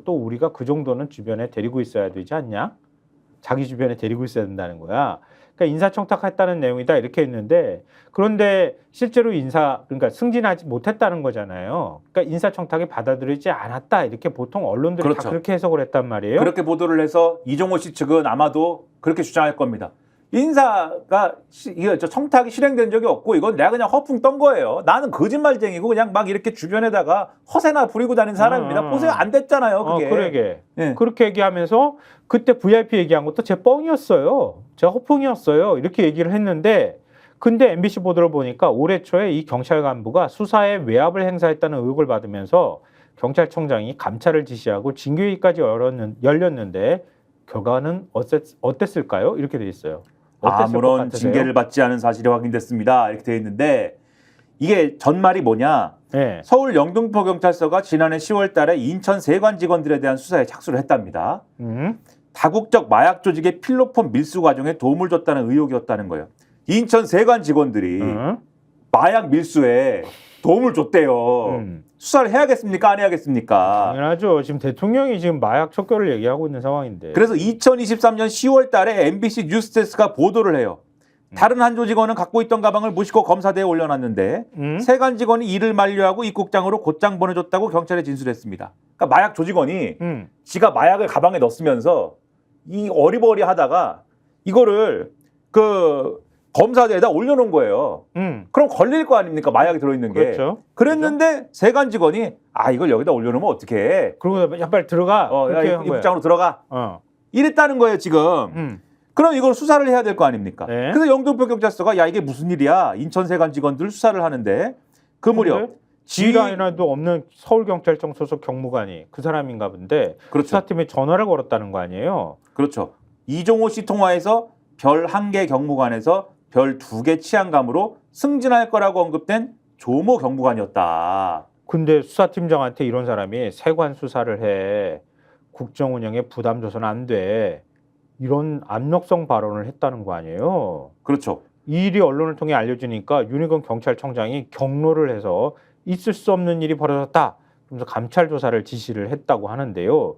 또 우리가 그 정도는 주변에 데리고 있어야 되지 않냐? 자기 주변에 데리고 있어야 된다는 거야. 그러니까 인사청탁했다는 내용이다 이렇게 했는데 그런데 실제로 그러니까 승진하지 못했다는 거잖아요. 그러니까 인사청탁이 받아들이지 않았다 이렇게 보통 언론들이 그렇죠. 다 그렇게 해석을 했단 말이에요. 그렇게 보도를 해서 이종호 씨 측은 아마도 그렇게 주장할 겁니다. 인사가 이거 청탁이 실행된 적이 없고 이건 내가 그냥 허풍 떤 거예요. 나는 거짓말쟁이고 그냥 막 이렇게 주변에다가 허세나 부리고 다니는 사람입니다. 보세요, 안 됐잖아요, 그게. 그러게. 예. 그렇게 얘기하면서 그때 VIP 얘기한 것도 제 뻥이었어요. 제 허풍이었어요. 이렇게 얘기를 했는데 근데 MBC 보도를 보니까 올해 초에 이 경찰 간부가 수사에 외압을 행사했다는 의혹을 받으면서 경찰청장이 감찰을 지시하고 징계위까지 열렸는데 결과는 어땠을까요? 이렇게 돼 있어요. 어땠을 것 아무런 같으세요? 징계를 받지 않은 사실이 확인됐습니다. 이렇게 돼 있는데 이게 전말이 뭐냐? 네. 서울 영등포 경찰서가 지난해 10월 달에 인천 세관 직원들에 대한 수사에 착수를 했답니다. 다국적 마약 조직의 필로폰 밀수 과정에 도움을 줬다는 의혹이었다는 거예요. 인천 세관 직원들이 마약 밀수에 도움을 줬대요. 수사를 해야겠습니까? 안 해야겠습니까? 당연하죠. 지금 대통령이 지금 마약 척결을 얘기하고 있는 상황인데. 그래서 2023년 10월 달에 MBC 뉴스데스크가 보도를 해요. 다른 한 조직원은 갖고 있던 가방을 무심코 검사대에 올려놨는데 세관 직원이 이를 만류하고 입국장으로 곧장 보내줬다고 경찰에 진술했습니다. 그러니까 마약 조직원이 지가 마약을 가방에 넣었으면서 이 어리버리하다가 이거를 그 검사대에다 올려놓은 거예요. 그럼 걸릴 거 아닙니까? 마약이 들어있는 게. 그렇죠. 그랬는데 세관 직원이 이걸 여기다 올려놓으면 어떡해. 그러고 야 빨리 들어가. 그렇게 야, 한 거야. 입국장으로 들어가. 이랬다는 거예요, 지금. 그럼 이걸 수사를 해야 될 거 아닙니까? 네. 그래서 영등포 경찰서가 야 이게 무슨 일이야? 인천 세관 직원들 수사를 하는데 그 무렵 지라이나도 없는 서울경찰청 소속 경무관이 그 사람인가 본데 그렇죠. 수사팀에 전화를 걸었다는 거 아니에요? 그렇죠. 이종호 씨 통화에서 별 1개 경무관에서 별 2개 치안감으로 승진할 거라고 언급된 조모 경무관이었다. 근데 수사팀장한테 이런 사람이 세관 수사를 해. 국정 운영에 부담 줘서는 안 돼. 이런 압력성 발언을 했다는 거 아니에요? 그렇죠. 이 일이 언론을 통해 알려지니까 윤희건 경찰청장이 경로를 해서 있을 수 없는 일이 벌어졌다. 그러면서 감찰 조사를 지시를 했다고 하는데요.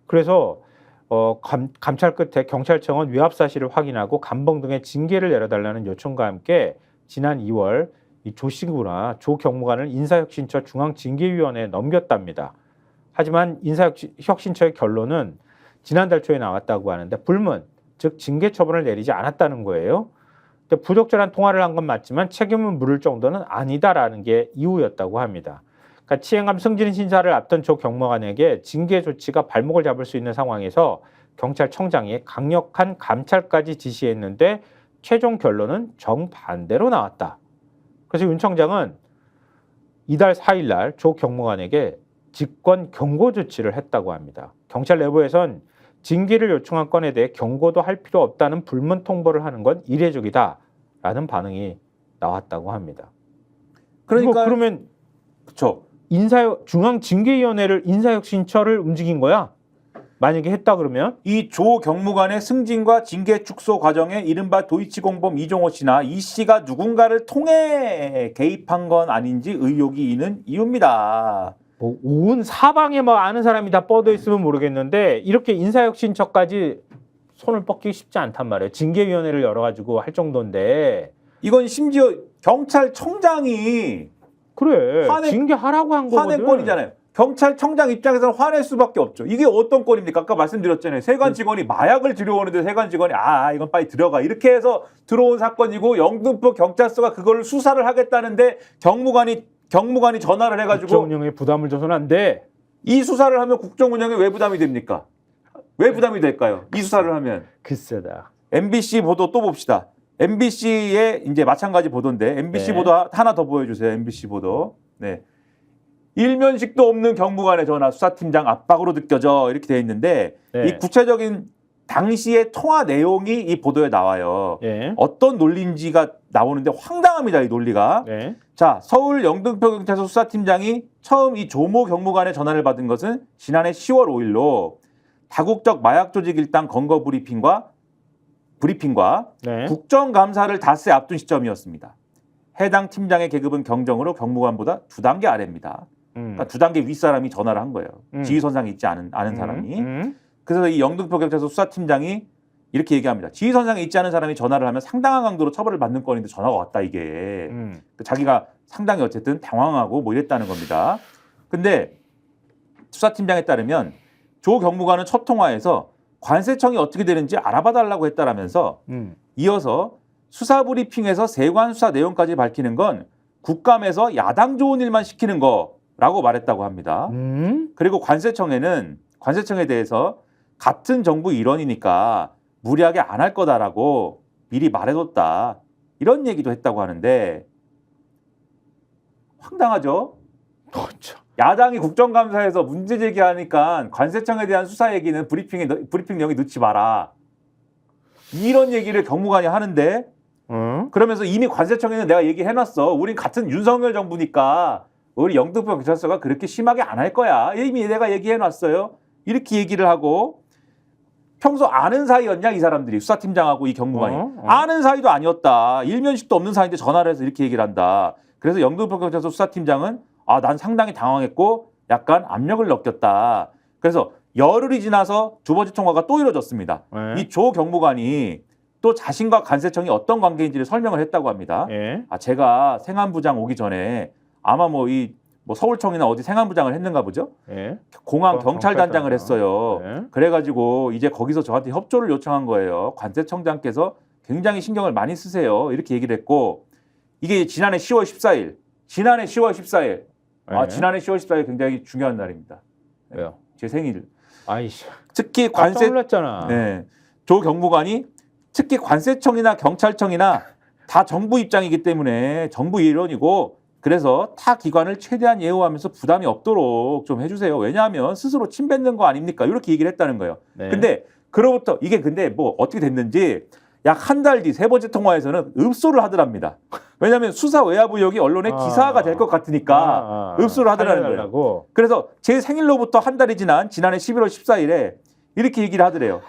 그래서 감찰 끝에 경찰청은 위압 사실을 확인하고 감봉 등의 징계를 내려달라는 요청과 함께 지난 2월 이 조 경무관을 인사혁신처 중앙징계위원회에 넘겼답니다. 하지만 인사혁신처의 결론은 지난달 초에 나왔다고 하는데 불문, 즉 징계 처분을 내리지 않았다는 거예요. 근데 부적절한 통화를 한 건 맞지만 책임을 물을 정도는 아니다라는 게 이유였다고 합니다. 그러니까 치행감 승진 심사를 앞둔 조 경무관에게 징계 조치가 발목을 잡을 수 있는 상황에서 경찰청장이 강력한 감찰까지 지시했는데 최종 결론은 정반대로 나왔다. 그래서 윤 청장은 이달 4일 날 조 경무관에게 직권 경고 조치를 했다고 합니다. 경찰 내부에선 징계를 요청한 건에 대해 경고도 할 필요 없다는 불문 통보를 하는 건 이례적이다라는 반응이 나왔다고 합니다. 그러니까 그러면 그렇죠. 중앙징계위원회를 인사혁신처를 움직인 거야? 만약에 했다 그러면? 이 조 경무관의 승진과 징계 축소 과정에 이른바 도이치공범 이종호 씨나 이 씨가 누군가를 통해 개입한 건 아닌지 의혹이 있는 이유입니다. 뭐 온 사방에 뭐 아는 사람이 다 뻗어 있으면 모르겠는데 이렇게 인사혁신처까지 손을 뻗기 쉽지 않단 말이에요. 징계위원회를 열어가지고 할 정도인데. 이건 심지어 경찰청장이 그래. 화내- 징계하라고 한 거거든. 화낸건이잖아요. 경찰청장 입장에서는 화낼 수밖에 없죠. 이게 어떤 건입니까? 아까 말씀드렸잖아요. 세관 직원이 마약을 들여오는데 세관 직원이 이건 빨리 들어가 이렇게 해서 들어온 사건이고 영등포 경찰서가 그걸 수사를 하겠다는데 경무관이 전화를 해가지고 국정운영에 부담을 줘서는 안 돼. 이 수사를 하면 국정운영에 왜 부담이 됩니까? 왜 부담이 될까요? 이 수사를 하면 글쎄다. MBC 보도 또 봅시다. MBC의 이제 마찬가지 보도인데 MBC 네. 보도 하나 더 보여주세요. MBC 보도. 네. 일면식도 없는 경무관의 전화 수사팀장 압박으로 느껴져 이렇게 돼 있는데 네. 이 구체적인 당시의 통화 내용이 이 보도에 나와요. 예. 어떤 논리인지가 나오는데 황당합니다. 이 논리가. 네. 자, 서울 영등포경찰서 수사팀장이 처음 이 조모 경무관의 전화를 받은 것은 지난해 10월 5일로 다국적 마약 조직 일당 검거 브리핑과 네. 국정감사를 닷새 앞둔 시점이었습니다. 해당 팀장의 계급은 경정으로 경무관보다 2단계 아래입니다. 그러니까 2단계 윗사람이 전화를 한 거예요. 지휘선상에 있지 않은 사람이. 그래서 이 영등포경찰서 수사팀장이 이렇게 얘기합니다. 지휘선상에 있지 않은 사람이 전화를 하면 상당한 강도로 처벌을 받는 건인데 전화가 왔다 이게. 자기가 상당히 어쨌든 당황하고 뭐 이랬다는 겁니다. 근데 수사팀장에 따르면 조 경무관은 첫 통화에서 관세청이 어떻게 되는지 알아봐달라고 했다라면서 이어서 수사 브리핑에서 세관 수사 내용까지 밝히는 건 국감에서 야당 좋은 일만 시키는 거라고 말했다고 합니다. 그리고 관세청에 대해서 같은 정부 일원이니까 무리하게 안 할 거다라고 미리 말해뒀다. 이런 얘기도 했다고 하는데 황당하죠? 그렇죠. 야당이 국정감사에서 문제 제기하니까 관세청에 대한 수사 얘기는 브리핑 내용에 넣지 마라. 이런 얘기를 경무관이 하는데 그러면서 이미 관세청에는 내가 얘기해놨어. 우린 같은 윤석열 정부니까 우리 영등포 경찰서가 그렇게 심하게 안 할 거야. 이미 내가 얘기해놨어요. 이렇게 얘기를 하고 평소 아는 사이였냐 이 사람들이 수사팀장하고 이 경무관이 아는 사이도 아니었다. 일면식도 없는 사이인데 전화를 해서 이렇게 얘기를 한다. 그래서 영등포 경찰서 수사팀장은 난 상당히 당황했고 약간 압력을 느꼈다. 그래서 열흘이 지나서 두 번째 통화가 또 이루어졌습니다. 이 조 경무관이 또 자신과 관세청이 어떤 관계인지를 설명을 했다고 합니다. 제가 생안부장 오기 전에 아마 서울청이나 어디 생안부장을 했는가 보죠. 공항 경찰단장을 했어요. 그래가지고 이제 거기서 저한테 협조를 요청한 거예요. 관세청장께서 굉장히 신경을 많이 쓰세요. 이렇게 얘기를 했고 이게 지난해 10월 14일. 지난해 10월 14일 굉장히 중요한 날입니다. 왜요? 제 생일. 아이씨. 특히 깜짝 놀랐잖아. 조 경무관이 특히 관세청이나 경찰청이나 다 정부 입장이기 때문에 정부 일원이고 그래서 타 기관을 최대한 예우하면서 부담이 없도록 좀 해주세요. 왜냐하면 스스로 침뱉는 거 아닙니까? 이렇게 얘기를 했다는 거예요. 근데 그로부터 이게 근데 뭐 어떻게 됐는지 약 한 달 뒤 세 번째 통화에서는 읍소를 하더랍니다. 왜냐하면 수사 외압 의혹이 언론에 기사가 될 것 같으니까 읍소를 하더라는 거예요. 그래서 제 생일로부터 한 달이 지난 지난해 11월 14일에 이렇게 얘기를 하더래요.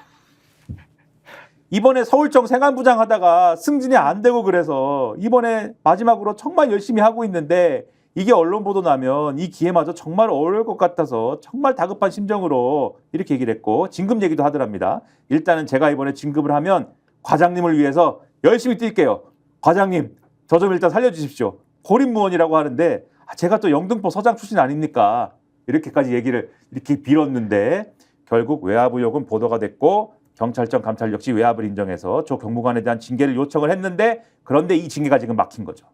이번에 서울청 생안부장 하다가 승진이 안 되고 그래서 이번에 마지막으로 정말 열심히 하고 있는데 이게 언론 보도 나면 이 기회마저 정말 어려울 것 같아서 정말 다급한 심정으로 이렇게 얘기를 했고 진급 얘기도 하더랍니다. 일단은 제가 이번에 진급을 하면 과장님을 위해서 열심히 뛸게요. 과장님 저 좀 일단 살려주십시오. 고립무원이라고 하는데 제가 또 영등포 서장 출신 아닙니까? 이렇게까지 얘기를 이렇게 빌었는데 결국 외압 의혹은 보도가 됐고 경찰청 감찰 역시 외압을 인정해서 조 경무관에 대한 징계를 요청을 했는데 그런데 이 징계가 지금 막힌 거죠.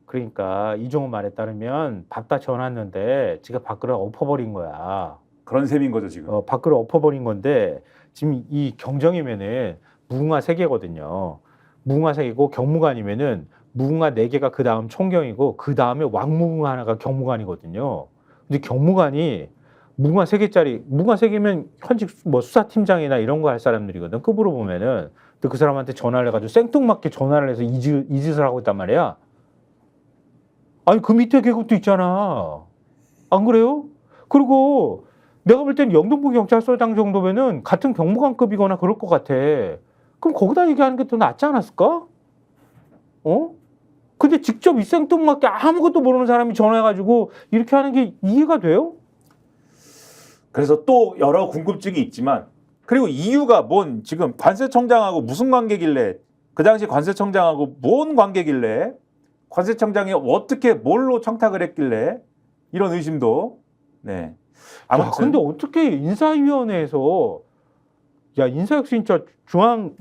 그러니까 이종호 말에 따르면 밥 다 전왔는데 지가 밥그릇 엎어버린 거야. 그런 셈인 거죠 지금. 밥그릇 엎어버린 건데 지금 이 경정이면은 무궁화 3개거든요. 무궁화 3개고 경무관이면은 무궁화 4개가 그 다음 총경이고 그 다음에 왕무궁화 하나가 경무관이거든요. 근데 경무관이 무궁화 3개짜리 무궁화 3개면 현직 뭐 수사팀장이나 이런 거 할 사람들이거든. 급으로 보면은 근데 그 사람한테 전화를 해가지고 생뚱맞게 전화를 해서 이 짓을 하고 있단 말이야. 아니 그 밑에 계급도 있잖아. 안 그래요? 그리고 내가 볼 때는 영등포 경찰서장 정도면은 같은 경무관급이거나 그럴 것 같아. 그럼 거기다 얘기하는 게 더 낫지 않았을까? 근데 직접 이 생뚱맞게 아무것도 모르는 사람이 전화해가지고 이렇게 하는 게 이해가 돼요? 그래서 또 여러 궁금증이 있지만 그리고 이유가 뭔 지금 관세청장하고 무슨 관계길래 그 당시 관세청장하고 뭔 관계길래 관세청장이 어떻게 뭘로 청탁을 했길래 이런 의심도 네. 야, 근데 어떻게 인사위원회에서 야 인사혁신처 중앙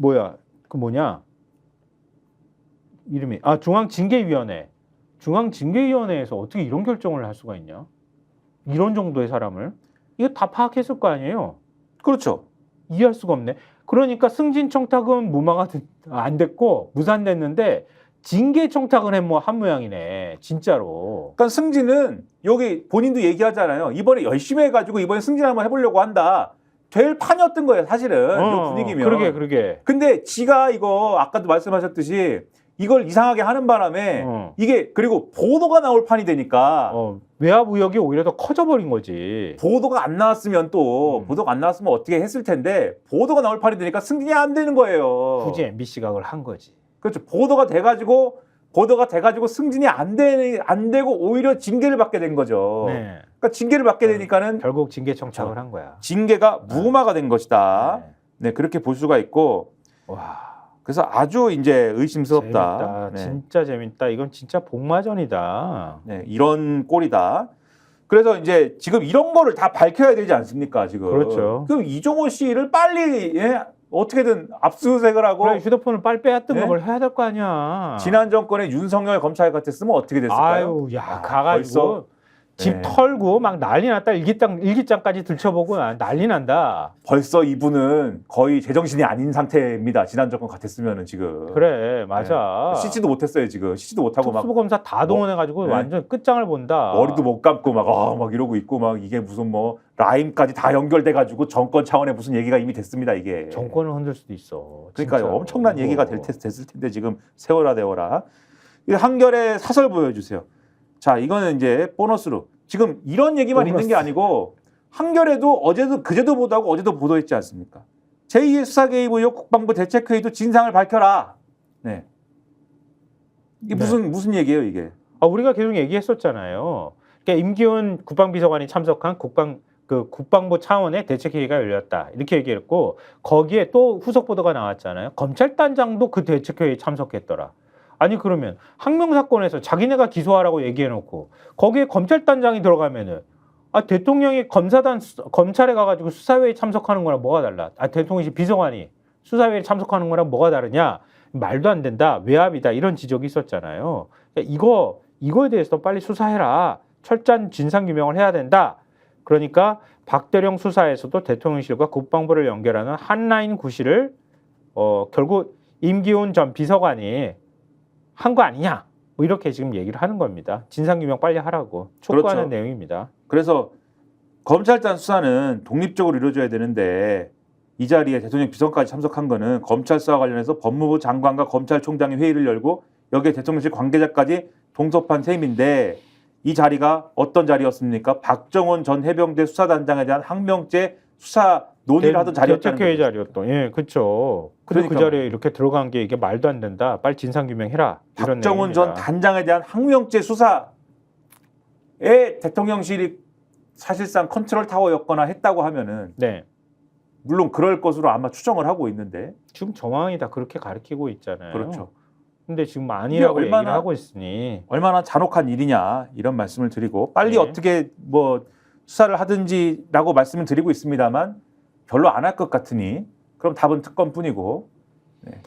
이름이 중앙징계위원회에서 어떻게 이런 결정을 할 수가 있냐? 이런 정도의 사람을 이거 다 파악했을 거 아니에요? 그렇죠. 이해할 수가 없네. 그러니까 승진 청탁은 무마가 안 됐고 무산됐는데 징계 청탁은 한 모양이네. 진짜로. 그러니까 승진은 여기 본인도 얘기하잖아요. 이번에 열심히 해가지고 이번에 승진 한번 해보려고 한다. 될 판이었던 거예요, 사실은. 이 분위기면. 그러게. 근데 지가 이거 아까도 말씀하셨듯이 이걸 이상하게 하는 바람에 이게 그리고 보도가 나올 판이 되니까 외압 의혹이 오히려 더 커져버린 거지. 보도가 안 나왔으면 보도가 안 나왔으면 어떻게 했을 텐데 보도가 나올 판이 되니까 승진이 안 되는 거예요. 굳이 MBC가 그걸 한 거지. 그렇죠. 보도가 돼가지고 승진이 안 되고 오히려 징계를 받게 된 거죠. 네. 그러니까 징계를 받게 되니까는 결국 징계 청탁을 한 거야. 징계가 무마가 된 것이다. 네, 그렇게 볼 수가 있고. 와. 그래서 아주 이제 의심스럽다. 재밌다. 네. 진짜 재밌다. 이건 진짜 복마전이다. 네, 이런 꼴이다. 그래서 이제 지금 이런 거를 다 밝혀야 되지 않습니까, 지금? 그렇죠. 그럼 이종호 씨를 빨리 어떻게든 압수수색을 하고 그래, 휴대폰을 빨리 빼앗든 네? 걸 해야 될 거 아니야. 지난 정권의 윤석열 검찰 같았으면 어떻게 됐을까요? 아유, 야, 가가지고 집 네. 털고 막 난리 났다. 일기장까지 들춰보고 난리 난다. 벌써 이분은 거의 제정신이 아닌 상태입니다. 지난 정권 같았으면은 지금. 그래, 맞아. 씻지도 못했어요, 지금. 씻지도 못하고 막 특수부검사 다 동원해가지고 네. 완전 끝장을 본다. 머리도 못 감고 막 이러고 있고 막 이게 무슨 뭐 라임까지 다 연결돼가지고 정권 차원의 무슨 얘기가 이미 됐습니다, 이게. 정권을 흔들 수도 있어. 그러니까 진짜로. 엄청난 얘기가 됐을 텐데 지금 세워라 대워라. 이 한결의 사설 보여주세요. 자, 이거는 이제 보너스로 지금 이런 얘기만 있는 게 아니고 한결에도 어제도 그제도 보도하고 어제도 보도했지 않습니까? 제2의 수사 개입 의혹 국방부 대책회의도 진상을 밝혀라. 네. 이게 무슨 얘기예요, 이게? 우리가 계속 얘기했었잖아요. 그러니까 임기훈 국방비서관이 참석한 국방부 차원의 대책회의가 열렸다. 이렇게 얘기했고 거기에 또 후속 보도가 나왔잖아요. 검찰단장도 그 대책회의에 참석했더라. 아니 그러면 항명 사건에서 자기네가 기소하라고 얘기해놓고 거기에 검찰단장이 들어가면은 대통령이 검찰에 가가지고 수사회에 참석하는 거랑 뭐가 달라? 대통령실 비서관이 수사회에 참석하는 거랑 뭐가 다르냐? 말도 안 된다. 외압이다. 이런 지적이 있었잖아요. 그러니까 이거에 대해서 빨리 수사해라. 철저한 진상규명을 해야 된다. 그러니까 박대령 수사에서도 대통령실과 국방부를 연결하는 한라인 구실을 결국 임기훈 전 비서관이 한 거 아니냐? 뭐 이렇게 지금 얘기를 하는 겁니다. 진상규명 빨리 하라고 촉구하는 그렇죠. 내용입니다. 그래서 검찰단 수사는 독립적으로 이루어져야 되는데 이 자리에 대통령 비서관까지 참석한 거는 검찰 수사와 관련해서 법무부 장관과 검찰총장이 회의를 열고 여기에 대통령실 관계자까지 동석한 셈인데 이 자리가 어떤 자리였습니까? 박정원 전 해병대 수사단장에 대한 항명죄 수사 논의를 하던 자리였다는 대책회의 거죠. 자리였던. 예, 그렇죠. 근데 그러니까 그 자리에 이렇게 들어간 게 이게 말도 안 된다. 빨리 진상규명해라. 이런 박정원 전 내용입니다. 단장에 대한 항명죄 수사에 대통령실이 사실상 컨트롤 타워였거나 했다고 하면은 네. 물론 그럴 것으로 아마 추정을 하고 있는데 지금 정황이 다 그렇게 가리키고 있잖아요. 그렇죠. 근데 지금 아니라고 이게 얼마나- 얘기를 하고 있으니 얼마나 잔혹한 일이냐 이런 말씀을 드리고 빨리 네. 어떻게 뭐 수사를 하든지라고 말씀을 드리고 있습니다만 별로 안 할 것 같으니 그럼 답은 특검뿐이고 네.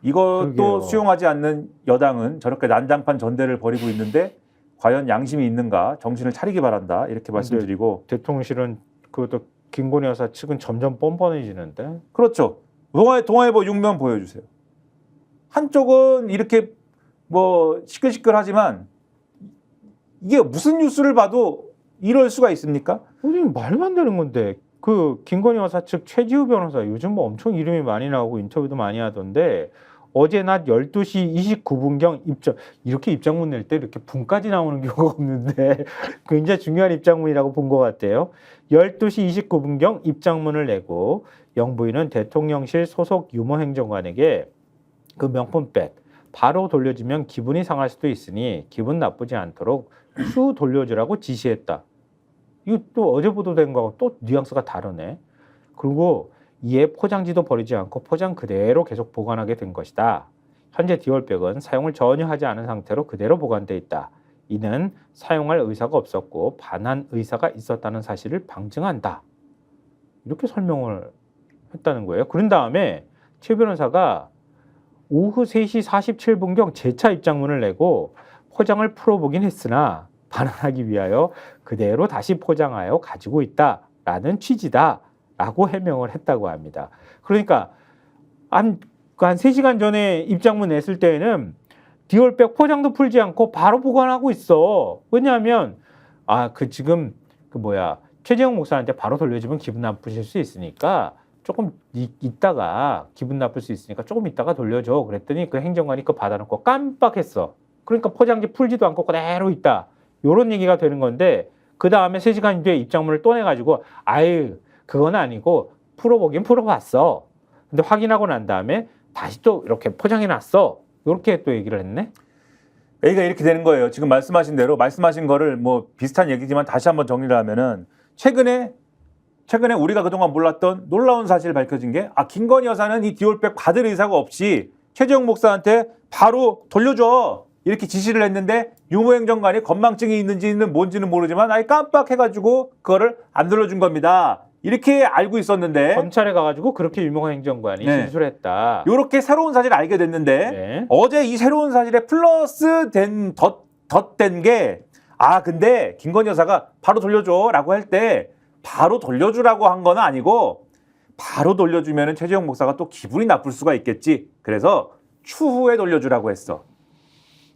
이것도 그러게요. 수용하지 않는 여당은 저렇게 난장판 전대를 벌이고 있는데 과연 양심이 있는가 정신을 차리기 바란다 이렇게 말씀드리고 대통령실은 그것도 김건희 여사 측은 점점 뻔뻔해지는데. 그렇죠. 동아일보 6면 보여주세요. 한쪽은 이렇게 뭐 시끌시끌하지만 이게 무슨 뉴스를 봐도 이럴 수가 있습니까? 아니, 말도 안 되는 건데. 그 김건희 여사 측 최지우 변호사 요즘 뭐 엄청 이름이 많이 나오고 인터뷰도 많이 하던데 어제 낮 12시 29분경 입장, 이렇게 입장문 낼 때 이렇게 분까지 나오는 경우가 없는데 굉장히 중요한 입장문이라고 본 것 같아요. 12시 29분경 입장문을 내고 영부인은 대통령실 소속 유모행정관에게 그 명품백 바로 돌려주면 기분이 상할 수도 있으니 기분 나쁘지 않도록 추 돌려주라고 지시했다. 이거 또 어제 보도된 거하고 또 뉘앙스가 다르네. 그리고 이에 포장지도 버리지 않고 포장 그대로 계속 보관하게 된 것이다. 현재 디올백은 사용을 전혀 하지 않은 상태로 그대로 보관돼 있다. 이는 사용할 의사가 없었고 반환 의사가 있었다는 사실을 방증한다. 이렇게 설명을 했다는 거예요. 그런 다음에 최 변호사가 오후 3시 47분경 재차 입장문을 내고 포장을 풀어보긴 했으나 반환하기 위하여 그대로 다시 포장하여 가지고 있다라는 취지다라고 해명을 했다고 합니다. 그러니까 한 3시간 전에 입장문 냈을 때에는 디올백 포장도 풀지 않고 바로 보관하고 있어. 왜냐하면 지금 최재형 목사한테 바로 돌려주면 기분 나쁘실 수 있으니까 조금 있다가 기분 나쁠 수 있으니까 조금 있다가 돌려줘. 그랬더니 그 행정관이 그거 받아놓고 깜빡했어. 그러니까 포장지 풀지도 않고 그대로 있다. 요런 얘기가 되는 건데 그 다음에 3시간 뒤에 입장문을 또 내가지고 그건 아니고 풀어보긴 풀어봤어. 근데 확인하고 난 다음에 다시 또 이렇게 포장해놨어. 이렇게 또 얘기를 했네. 얘기가 이렇게 되는 거예요. 지금 말씀하신 대로 말씀하신 거를 뭐 비슷한 얘기지만 다시 한번 정리를 하면은 최근에 우리가 그동안 몰랐던 놀라운 사실이 밝혀진 게 김건희 여사는 이 디올백 받을 의사가 없이 최재형 목사한테 바로 돌려줘 이렇게 지시를 했는데 유모행정관이 건망증이 있는지는 뭔지는 모르지만 아예 깜빡해가지고 그거를 안 돌려준 겁니다. 이렇게 알고 있었는데 검찰에 가가지고 그렇게 유명한 행정관이 네. 진술했다. 이렇게 새로운 사실을 알게 됐는데 네. 어제 이 새로운 사실에 플러스 된 덧된 게 근데 김건희 여사가 바로 돌려줘라고 할 때 바로 돌려주라고 한 건 아니고 바로 돌려주면은 최재형 목사가 또 기분이 나쁠 수가 있겠지. 그래서 추후에 돌려주라고 했어.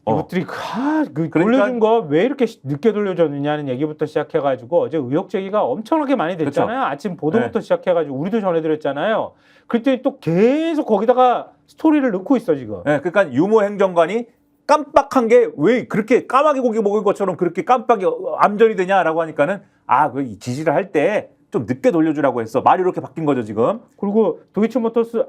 이것들이 그러니까 돌려준 거 왜 이렇게 늦게 돌려줬느냐는 얘기부터 시작해가지고 어제 의혹 제기가 엄청나게 많이 됐잖아요. 그렇죠. 아침 보도부터 시작해가지고 우리도 전해드렸잖아요. 그랬더니 또 계속 거기다가 스토리를 넣고 있어 지금. 네, 그러니까 유모 행정관이 깜빡한 게 왜 그렇게 까마귀 고기 먹은 것처럼 그렇게 깜빡이 암전이 되냐라고 하니까는 그 지시를 할 때 좀 늦게 돌려주라고 했어. 말이 이렇게 바뀐 거죠 지금. 그리고 도이치모터스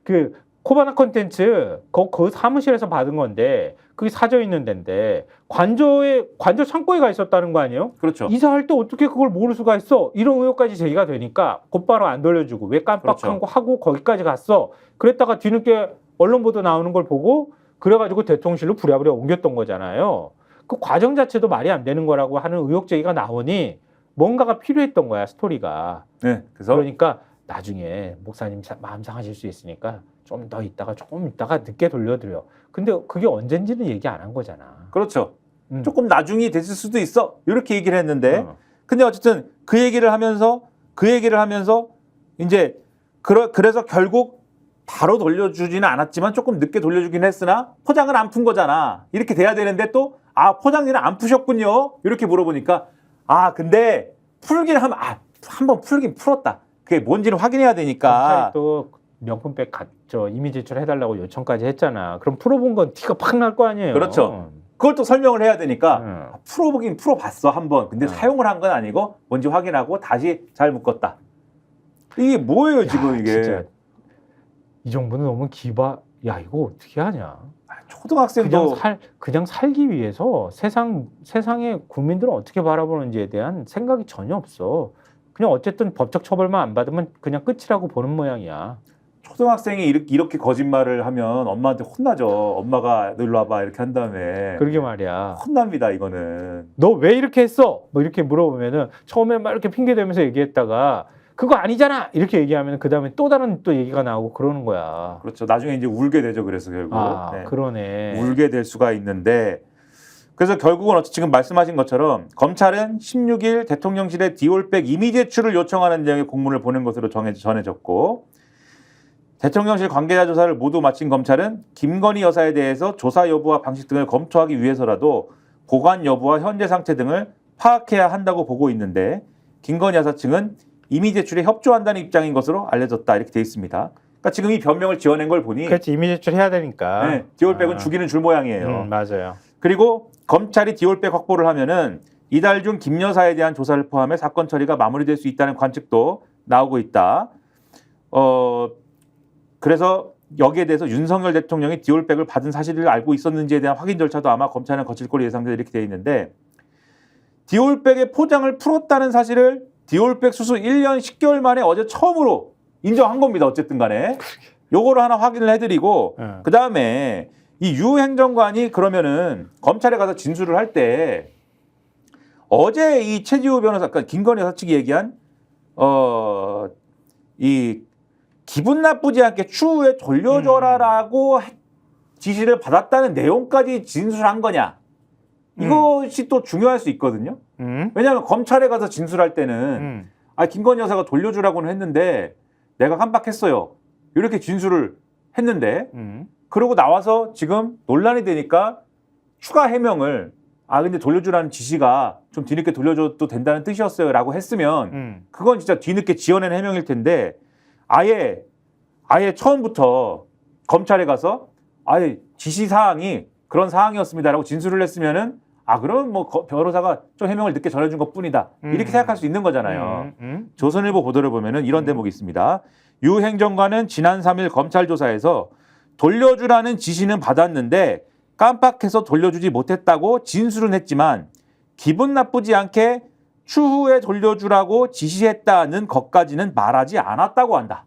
그 코바나 컨텐츠 그 사무실에서 받은 건데 그게 사져 있는 데인데 관저 창고에 가 있었다는 거 아니에요? 그렇죠. 이사할 때 어떻게 그걸 모를 수가 있어? 이런 의혹까지 제기가 되니까 곧바로 안 돌려주고 왜 깜빡한 그렇죠. 거 하고 거기까지 갔어? 그랬다가 뒤늦게 언론 보도 나오는 걸 보고 그래가지고 대통령실로 부랴부랴 옮겼던 거잖아요. 그 과정 자체도 말이 안 되는 거라고 하는 의혹 제기가 나오니 뭔가가 필요했던 거야 스토리가. 네, 그래서 그러니까 나중에 목사님 마음 상하실 수 있으니까 조금 있다가 늦게 돌려드려. 근데 그게 언젠지는 얘기 안 한 거잖아. 그렇죠. 조금 나중이 됐을 수도 있어. 이렇게 얘기를 했는데 근데 어쨌든 그 얘기를 하면서 이제 그래서 결국 바로 돌려주지는 않았지만 조금 늦게 돌려주긴 했으나 포장은 안 푼 거잖아. 이렇게 돼야 되는데 또 포장지는 안 푸셨군요. 이렇게 물어보니까 근데 풀긴 하면 한번 풀긴 풀었다. 그게 뭔지는 확인해야 되니까. 검찰이 또 명품백 이미 제출해달라고 요청까지 했잖아. 그럼 풀어본 건 티가 팍 날 거 아니에요. 그렇죠. 그걸 또 설명을 해야 되니까 풀어보긴 풀어봤어 한번. 근데 사용을 한 건 아니고 뭔지 확인하고 다시 잘 묶었다. 이게 뭐예요 지금 이게. 진짜 이 정도는 너무 야 이거 어떻게 하냐. 초등학생도 그냥 살기 위해서 세상의 국민들은 어떻게 바라보는지에 대한 생각이 전혀 없어. 그냥 어쨌든 법적 처벌만 안 받으면 그냥 끝이라고 보는 모양이야. 초등학생이 이렇게 거짓말을 하면 엄마한테 혼나죠. 엄마가 너 일로 와봐 이렇게 한 다음에 그러게 말이야. 혼납니다. 이거는. 너 왜 이렇게 했어? 뭐 이렇게 물어보면은 처음에 막 이렇게 핑계 대면서 얘기했다가 그거 아니잖아 이렇게 얘기하면 그 다음에 또 다른 또 얘기가 나오고 그러는 거야. 그렇죠. 나중에 이제 울게 되죠. 그래서 결국 아, 네. 그러네. 울게 될 수가 있는데 그래서 결국은 지금 말씀하신 것처럼 검찰은 16일 대통령실에 디올백 이미 제출을 요청하는 내용의 공문을 보낸 것으로 전해졌고 대통령실 관계자 조사를 모두 마친 검찰은 김건희 여사에 대해서 조사 여부와 방식 등을 검토하기 위해서라도 보관 여부와 현재 상태 등을 파악해야 한다고 보고 있는데 김건희 여사 측은 이미 제출에 협조한다는 입장인 것으로 알려졌다 이렇게 돼 있습니다. 그러니까 지금 이 변명을 지어낸 걸 보니 그렇지 이미 제출해야 되니까. 네, 디올백은 죽이는 줄 모양이에요. 맞아요. 그리고 검찰이 디올백 확보를 하면은 이달 중 김 여사에 대한 조사를 포함해 사건 처리가 마무리될 수 있다는 관측도 나오고 있다. 그래서 여기에 대해서 윤석열 대통령이 디올백을 받은 사실을 알고 있었는지에 대한 확인 절차도 아마 검찰은 거칠 걸로 예상돼 이렇게 돼 있는데 디올백의 포장을 풀었다는 사실을 디올백 수수 1년 10개월 만에 어제 처음으로 인정한 겁니다. 어쨌든 간에. 요거를 하나 확인을 해드리고 그다음에 이 유 행정관이 그러면은 검찰에 가서 진술을 할 때 어제 이 최지우 변호사, 그러니까 김건희 여사 측이 얘기한 이 기분 나쁘지 않게 추후에 돌려줘라라고 지시를 받았다는 내용까지 진술한 거냐? 이것이 또 중요할 수 있거든요. 왜냐하면 검찰에 가서 진술할 때는 김건희 여사가 돌려주라고는 했는데 내가 깜빡했어요. 이렇게 진술을 했는데 그러고 나와서 지금 논란이 되니까 추가 해명을 근데 돌려주라는 지시가 좀 뒤늦게 돌려줘도 된다는 뜻이었어요 라고 했으면 그건 진짜 뒤늦게 지어낸 해명일 텐데 아예 처음부터 검찰에 가서 지시 사항이 그런 사항이었습니다라고 진술을 했으면은 그럼 뭐 변호사가 좀 해명을 늦게 전해준 것뿐이다 이렇게 생각할 수 있는 거잖아요. 조선일보 보도를 보면은 이런 대목이 있습니다. 유 행정관은 지난 3일 검찰 조사에서 돌려주라는 지시는 받았는데 깜빡해서 돌려주지 못했다고 진술은 했지만 기분 나쁘지 않게 추후에 돌려주라고 지시했다는 것까지는 말하지 않았다고 한다.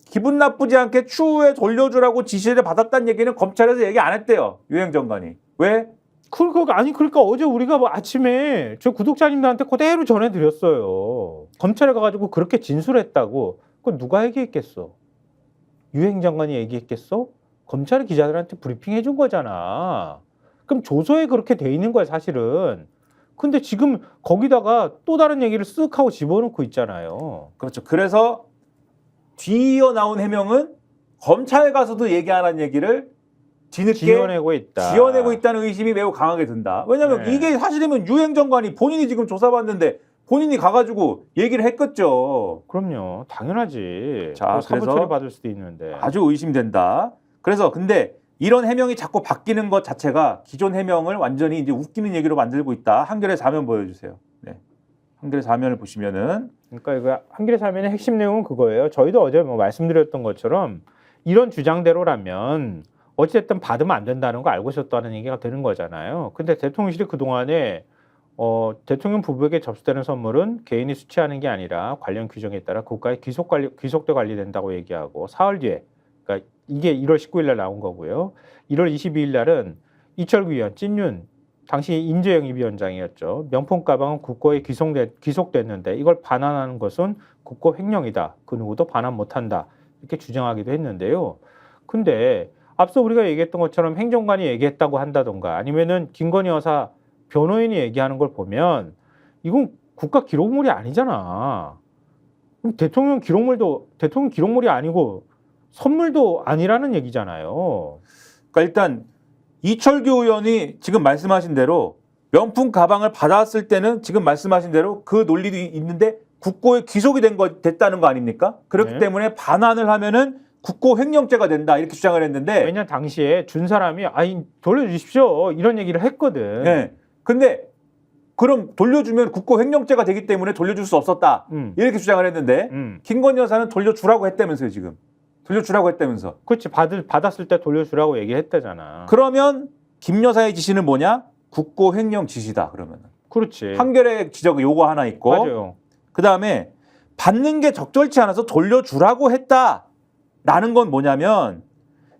기분 나쁘지 않게 추후에 돌려주라고 지시를 받았다는 얘기는 검찰에서 얘기 안 했대요. 유 행정관이. 왜? 그러니까 어제 우리가 뭐 아침에 저 구독자님들한테 그대로 전해드렸어요. 검찰에 가가지고 그렇게 진술했다고. 그건 누가 얘기했겠어? 유 행정관이 얘기했겠어? 검찰이 기자들한테 브리핑 해준 거잖아. 그럼 조서에 그렇게 돼 있는 거야 사실은. 근데 지금 거기다가 또 다른 얘기를 쓱 하고 집어넣고 있잖아요. 그렇죠. 그래서 뒤이어 나온 해명은 검찰 가서도 얘기 안 한 얘기를 뒤늦게 지어내고 있다는 의심이 매우 강하게 든다. 왜냐하면 네. 이게 사실이면 유 행정관이 본인이 지금 조사받는데 본인이 가가지고 얘기를 했겠죠. 그럼요. 당연하지. 자, 사부 그래서 처리 받을 수도 있는데. 아주 의심된다. 그래서 근데 이런 해명이 자꾸 바뀌는 것 자체가 기존 해명을 완전히 이제 웃기는 얘기로 만들고 있다. 한겨레 4면 보여주세요. 네. 한겨레 4면을 보시면은 그러니까 이거 한겨레 사면의 핵심 내용은 그거예요. 저희도 어제 뭐 말씀드렸던 것처럼 이런 주장대로라면 어찌됐든 받으면 안 된다는 거 알고 있었다는 얘기가 되는 거잖아요. 근데 대통령실이 그동안에 대통령 부부에게 접수되는 선물은 개인이 수취하는 게 아니라 관련 규정에 따라 국가의 귀속돼 관리된다고 얘기하고 사흘 뒤에 그러니까 이게 1월 19일 날 나온 거고요. 1월 22일 날은 이철구 의원, 찐윤 당시 인재영입위원장이었죠. 명품 가방은 국고에 귀속됐는데 이걸 반환하는 것은 국고 횡령이다. 그 누구도 반환 못한다. 이렇게 주장하기도 했는데요. 근데 앞서 우리가 얘기했던 것처럼 행정관이 얘기했다고 한다던가 아니면은 김건희 여사 변호인이 얘기하는 걸 보면 이건 국가 기록물이 아니잖아. 그럼 대통령 기록물이 아니고 선물도 아니라는 얘기잖아요. 그러니까 일단 이철규 의원이 지금 말씀하신 대로 명품 가방을 받았을 때는 지금 말씀하신 대로 그 논리도 있는데 국고에 귀속이 됐다는 거 아닙니까? 그렇기 네. 때문에 반환을 하면은 국고 횡령죄가 된다 이렇게 주장을 했는데 왜냐 당시에 준 사람이 돌려주십시오 이런 얘기를 했거든. 네. 근데 그럼 돌려주면 국고 횡령죄가 되기 때문에 돌려줄 수 없었다 이렇게 주장을 했는데 김건희 여사는 돌려주라고 했다면서요. 지금 돌려주라고 했다면서. 그렇지 받았을 때 돌려주라고 얘기했다잖아. 그러면 김 여사의 지시는 뭐냐? 국고 횡령 지시다 그러면. 그렇지. 한겨레 지적 요거 하나 있고 맞아요. 그다음에 받는 게 적절치 않아서 돌려주라고 했다라는 건 뭐냐면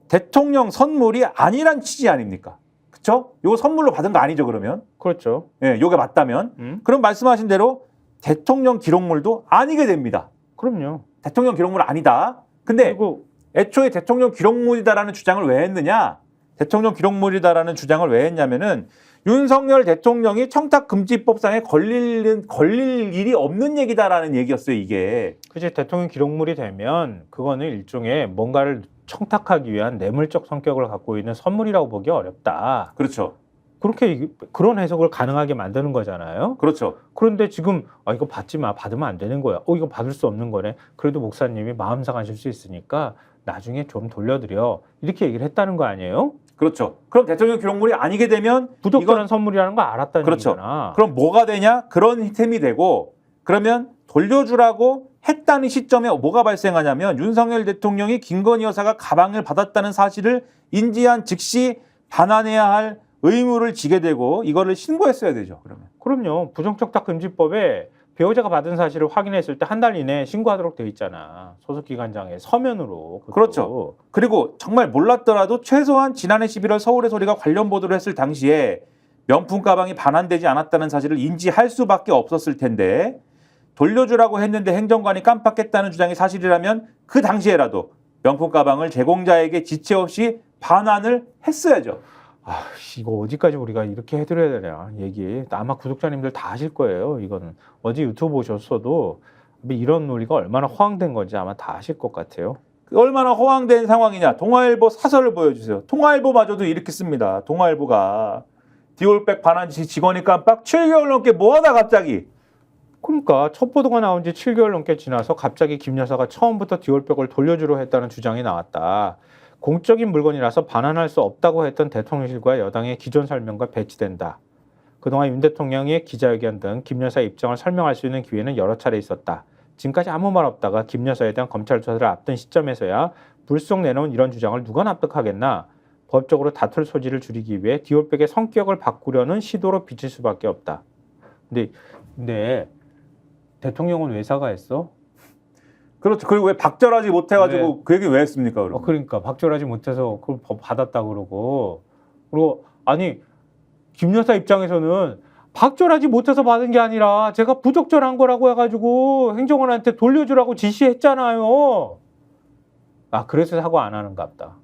대통령 선물이 아니란 취지 아닙니까? 그렇죠? 이거 선물로 받은 거 아니죠, 그러면? 그렇죠. 예, 요게 맞다면. 그럼 말씀하신 대로 대통령 기록물도 아니게 됩니다. 그럼요. 대통령 기록물 아니다. 근데 그리고 애초에 대통령 기록물이다라는 주장을 왜 했느냐? 대통령 기록물이다라는 주장을 왜 했냐면은 윤석열 대통령이 청탁금지법상에 걸릴 일이 없는 얘기다라는 얘기였어요, 이게. 그치, 대통령 기록물이 되면 그거는 일종의 뭔가를 청탁하기 위한 뇌물적 성격을 갖고 있는 선물이라고 보기 어렵다. 그렇죠. 그렇게 그런 해석을 가능하게 만드는 거잖아요. 그렇죠. 그런데 지금 이거 받지 마, 받으면 안 되는 거야. 이거 받을 수 없는 거네. 그래도 목사님이 마음 상하실 수 있으니까 나중에 좀 돌려드려. 이렇게 얘기를 했다는 거 아니에요? 그렇죠. 그럼 대통령 기록물이 아니게 되면 부적절한 선물이라는 거 알았다는 그렇죠. 얘기잖아. 그럼 뭐가 되냐? 그런 셈이 되고 그러면 돌려주라고 했다는 시점에 뭐가 발생하냐면 윤석열 대통령이 김건희 여사가 가방을 받았다는 사실을 인지한 즉시 반환해야 할 의무를 지게 되고 이거를 신고했어야 되죠. 그러면. 그럼요. 부정청탁금지법에 배우자가 받은 사실을 확인했을 때 한 달 이내에 신고하도록 돼 있잖아. 소속기관장에 서면으로. 그것도. 그렇죠. 그리고 정말 몰랐더라도 최소한 지난해 11월 서울의 소리가 관련 보도를 했을 당시에 명품 가방이 반환되지 않았다는 사실을 인지할 수밖에 없었을 텐데 돌려주라고 했는데 행정관이 깜빡했다는 주장이 사실이라면 그 당시에라도 명품 가방을 제공자에게 지체 없이 반환을 했어야죠. 이거 어디까지 우리가 이렇게 해드려야 되냐 얘기. 아마 구독자님들 다 아실 거예요. 이거는 어제 유튜브 보셨어도 이런 논리가 얼마나 허황된 건지 아마 다 아실 것 같아요. 얼마나 허황된 상황이냐. 동아일보 사설을 보여주세요. 동아일보마저도 이렇게 씁니다. 동아일보가 디올백 반환 직원이 깜빡 7개월 넘게 뭐하다 갑자기. 그러니까 첫 보도가 나온 지 7개월 넘게 지나서 갑자기 김 여사가 처음부터 디올백을 돌려주려 했다는 주장이 나왔다. 공적인 물건이라서 반환할 수 없다고 했던 대통령실과 여당의 기존 설명과 배치된다. 그동안 윤 대통령의 기자회견 등 김 여사의 입장을 설명할 수 있는 기회는 여러 차례 있었다. 지금까지 아무 말 없다가 김 여사에 대한 검찰 조사를 앞둔 시점에서야 불쑥 내놓은 이런 주장을 누가 납득하겠나. 법적으로 다툴 소지를 줄이기 위해 디올백의 성격을 바꾸려는 시도로 비칠 수밖에 없다. 근데 대통령은 왜 사과했어? 그렇죠. 그리고 왜 박절하지 못해가지고 그 얘기 왜 했습니까? 그럼? 그러니까 박절하지 못해서 그걸 받았다 그러고 아니 김 여사 입장에서는 박절하지 못해서 받은 게 아니라 제가 부적절한 거라고 해가지고 행정관한테 돌려주라고 지시했잖아요. 그래서 사과 안 하는가 보다.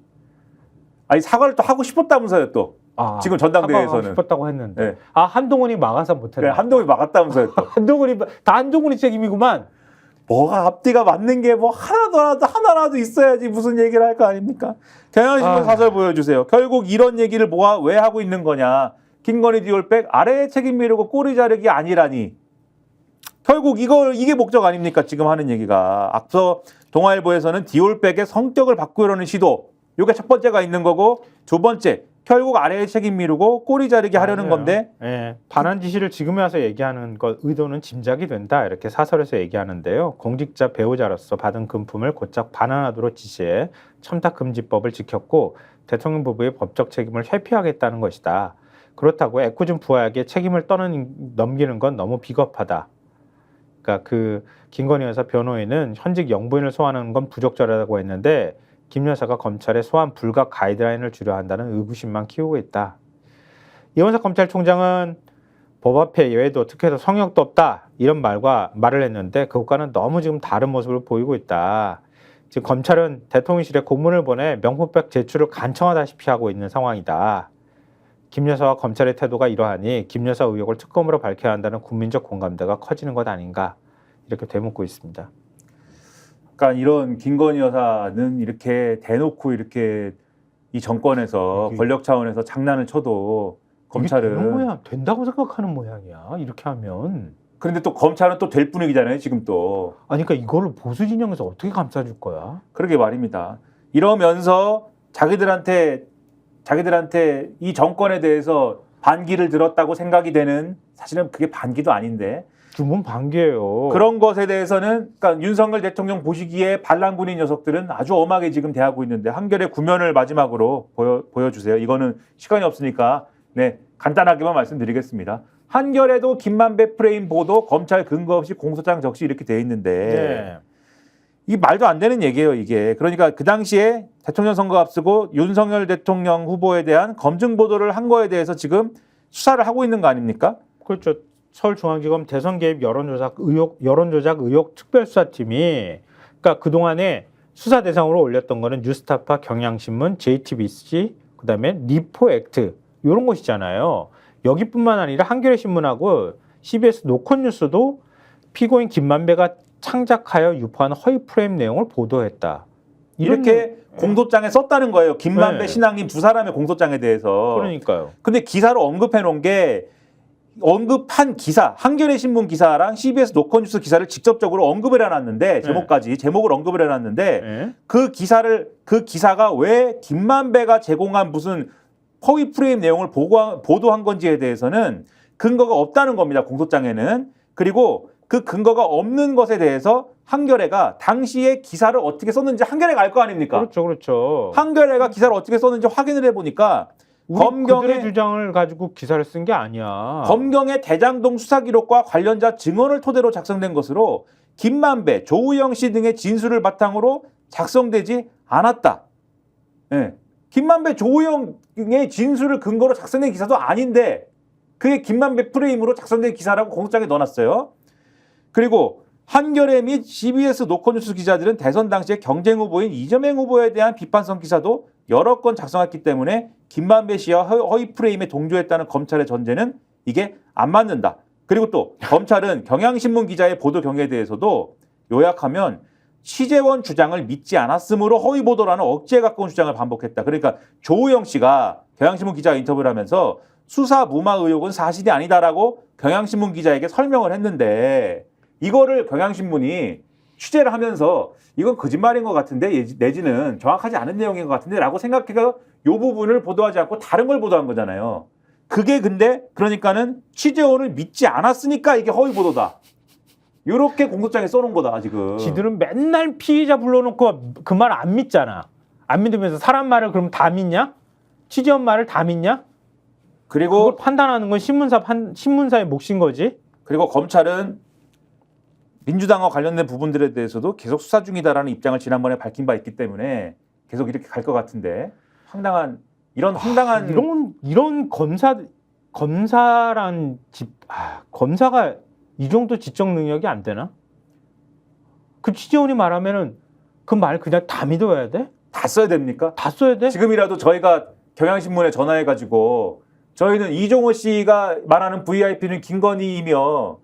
아니 사과를 또 하고 싶었다면서요 또. 지금 전당대회에서는. 사과하고 싶었다고 했는데. 네. 한동훈이 막아서 못했나. 그래, 한동훈이 막았다면서요 또. 한동훈이 책임이구만. 뭐가 앞뒤가 맞는 게 뭐 하나라도 있어야지 무슨 얘기를 할 거 아닙니까? 경향신문 사설 보여주세요. 결국 이런 얘기를 왜 하고 있는 거냐. 김건희 디올백 아래에 책임 미루고 꼬리 자르기 아니라니. 결국 이게 목적 아닙니까? 지금 하는 얘기가. 앞서 동아일보에서는 디올백의 성격을 바꾸려는 시도. 이게 첫 번째가 있는 거고 두 번째 결국 아래에 책임 미루고 꼬리 자르기 하려는 건데. 네. 반환 지시를 지금 와서 얘기하는 것 의도는 짐작이 된다 이렇게 사설에서 얘기하는데요. 공직자 배우자로서 받은 금품을 곧장 반환하도록 지시해 청탁금지법을 지켰고 대통령 부부의 법적 책임을 회피하겠다는 것이다. 그렇다고 애꿎은 부하에게 책임을 넘기는 건 너무 비겁하다. 그러니까 김건희 여사 변호인은 현직 영부인을 소환하는 건 부적절하다고 했는데 김 여사가 검찰에 소환 불가 가이드라인을 주려 한다는 의구심만 키우고 있다. 이원석 검찰총장은 법 앞에 예외도 특혜도 성역도 없다 이런 말을 했는데 그것과는 너무 지금 다른 모습을 보이고 있다. 지금 검찰은 대통령실에 공문을 보내 명품백 제출을 간청하다시피 하고 있는 상황이다. 김 여사와 검찰의 태도가 이러하니 김 여사 의혹을 특검으로 밝혀야 한다는 국민적 공감대가 커지는 것 아닌가 이렇게 되묻고 있습니다. 그러니까 이런 김건희 여사는 이렇게 대놓고 이렇게 이 정권에서 권력 차원에서 장난을 쳐도 검찰은 된다고 생각하는 모양이야. 이렇게 하면. 그런데 또 검찰은 또 될 분위기잖아요. 지금 또. 그러니까 이거를 보수 진영에서 어떻게 감싸줄 거야? 그러게 말입니다. 이러면서 자기들한테 이 정권에 대해서 반기를 들었다고 생각이 되는 사실은 그게 반기도 아닌데. 주문 반기예요. 그런 것에 대해서는 그러니까 윤석열 대통령 보시기에 반란군인 녀석들은 아주 엄하게 지금 대하고 있는데 한겨레 구면을 마지막으로 보여주세요. 이거는 시간이 없으니까 간단하게만 말씀드리겠습니다. 한겨레도 김만배 프레임 보도 검찰 근거 없이 공소장 적시 이렇게 돼 있는데 네. 이 말도 안 되는 얘기예요, 이게. 그러니까 그 당시에 대통령 선거 앞두고 윤석열 대통령 후보에 대한 검증 보도를 한 거에 대해서 지금 수사를 하고 있는 거 아닙니까? 그렇죠. 서울중앙지검 대선 개입 여론조작 의혹 특별수사팀이 그러니까 그동안에 수사 대상으로 올렸던 거는 뉴스타파, 경향신문, JTBC, 그다음에 리포액트 이런 것이잖아요. 여기뿐만 아니라 한겨레신문하고 CBS 노컷뉴스도 피고인 김만배가 창작하여 유포한 허위 프레임 내용을 보도했다. 이렇게 공소장에 썼다는 거예요. 김만배, 네. 신앙님 두 사람의 공소장에 대해서. 그러니까요. 근데 기사로 언급해 놓은 게 언급한 기사, 한겨레 신문 기사랑 CBS 노컷뉴스 기사를 직접적으로 언급을 해놨는데 제목을 언급을 해놨는데 네. 그 기사가 왜 김만배가 제공한 무슨 허위 프레임 내용을 보도한 건지에 대해서는 근거가 없다는 겁니다. 공소장에는. 그리고 그 근거가 없는 것에 대해서 한겨레가 당시에 기사를 어떻게 썼는지 한겨레가 알 거 아닙니까? 그렇죠, 그렇죠. 한겨레가 기사를 어떻게 썼는지 확인을 해보니까 그들의 주장을 가지고 기사를 쓴 게 아니야. 검경의 대장동 수사 기록과 관련자 증언을 토대로 작성된 것으로 김만배, 조우영 씨 등의 진술을 바탕으로 작성되지 않았다. 예. 김만배, 조우영의 진술을 근거로 작성된 기사도 아닌데 그게 김만배 프레임으로 작성된 기사라고 공소장에 넣어놨어요. 그리고 한겨레 및 CBS 노컷뉴스 기자들은 대선 당시에 경쟁 후보인 이재명 후보에 대한 비판성 기사도 여러 건 작성했기 때문에 김만배 씨와 허위 프레임에 동조했다는 검찰의 전제는 이게 안 맞는다. 그리고 또 검찰은 경향신문 기자의 보도 경위에 대해서도 요약하면 취재원 주장을 믿지 않았으므로 허위 보도라는 억지에 가까운 주장을 반복했다. 그러니까 조우영 씨가 경향신문 기자와 인터뷰를 하면서 수사 무마 의혹은 사실이 아니다라고 경향신문 기자에게 설명을 했는데 이거를 경향신문이 취재를 하면서 이건 거짓말인 것 같은데 내지는 정확하지 않은 내용인 것 같은데 라고 생각해서 이 부분을 보도하지 않고 다른 걸 보도한 거잖아요. 그게 근데 그러니까는 취재원을 믿지 않았으니까 이게 허위 보도다. 이렇게 공소장에 써놓은 거다 지금. 지들은 맨날 피의자 불러놓고 그 말 안 믿잖아. 안 믿으면서 사람 말을 그럼 다 믿냐? 취재원 말을 다 믿냐? 그리고 그걸 판단하는 건 신문사의 몫인 거지. 그리고 검찰은 민주당과 관련된 부분들에 대해서도 계속 수사 중이다라는 입장을 지난번에 밝힌 바 있기 때문에 계속 이렇게 갈 것 같은데 이런 검사란 검사가 이 정도 지적 능력이 안 되나? 그 취재원이 말하면은 그 말 그냥 다 믿어야 돼? 다 써야 됩니까? 다 써야 돼? 지금이라도 저희가 경향신문에 전화해가지고 저희는 이종호 씨가 말하는 VIP는 김건희이며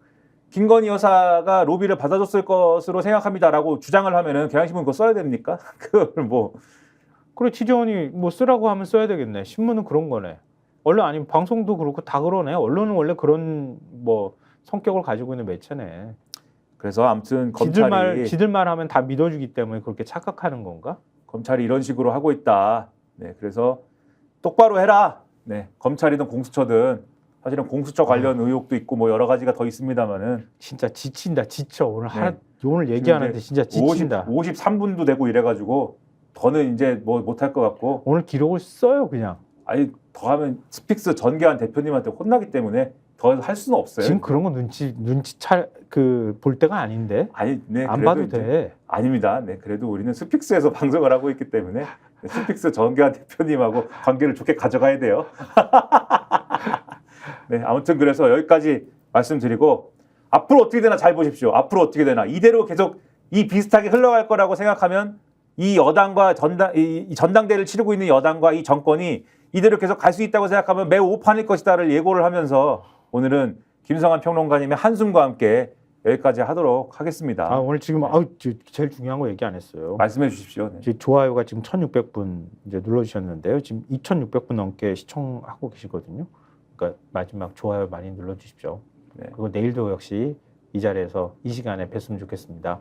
김건희 여사가 로비를 받아줬을 것으로 생각합니다라고 주장을 하면은 경향신문 그거 써야 됩니까? 그걸 뭐 그래 취재원이 뭐 쓰라고 하면 써야 되겠네. 신문은 그런 거네. 원래 아니면 방송도 그렇고 다 그러네. 언론은 원래 그런 뭐 성격을 가지고 있는 매체네. 그래서 아무튼 검찰이 지들 말하면 다 믿어주기 때문에 그렇게 착각하는 건가? 검찰이 이런 식으로 하고 있다. 네, 그래서 똑바로 해라. 네, 검찰이든 공수처든 사실은 공수처 관련 의혹도 있고 뭐 여러 가지가 더 있습니다만은 진짜 지친다. 지쳐. 네. 오늘 얘기하는데 진짜 지친다. 53분도 되고 이래가지고 더는 이제 뭐 못할 것 같고 오늘 기록을 써요 그냥. 아니 더하면 스픽스 전계한 대표님한테 혼나기 때문에 더 할 수는 없어요. 지금 그런 거 눈치 볼 때가 아닌데. 아니, 네, 안 그래도 봐도 이제 돼. 아닙니다. 네, 그래도 우리는 스픽스에서 방송을 하고 있기 때문에 스픽스 전계한 대표님하고 관계를 좋게 가져가야 돼요. 네, 아무튼 그래서 여기까지 말씀드리고 앞으로 어떻게 되나 잘 보십시오. 앞으로 어떻게 되나 이대로 계속 이 비슷하게 흘러갈 거라고 생각하면 이 여당과 이 전당대회를 치르고 있는 여당과 이 정권이 이대로 계속 갈 수 있다고 생각하면 매우 오판일 것이다를 예고를 하면서 오늘은 김성환 평론가님의 한숨과 함께 여기까지 하도록 하겠습니다. 오늘 지금 제일 중요한 거 얘기 안 했어요. 말씀해 주십시오. 네. 지금 좋아요가 지금 1,600분 이제 눌러주셨는데요. 지금 2,600분 넘게 시청하고 계시거든요. 그러니까 마지막 좋아요 많이 눌러주십시오. 네. 그리고 내일도 역시 이 자리에서 이 시간에 뵀으면 좋겠습니다.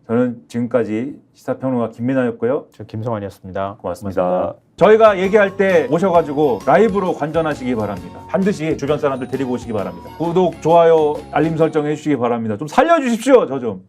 저는 지금까지 시사평론가 김민아였고요. 저 김성환이었습니다. 고맙습니다. 저희가 얘기할 때 오셔가지고 라이브로 관전하시기 바랍니다. 반드시 주변 사람들 데리고 오시기 바랍니다. 구독, 좋아요, 알림 설정 해주시기 바랍니다. 좀 살려주십시오. 저 좀.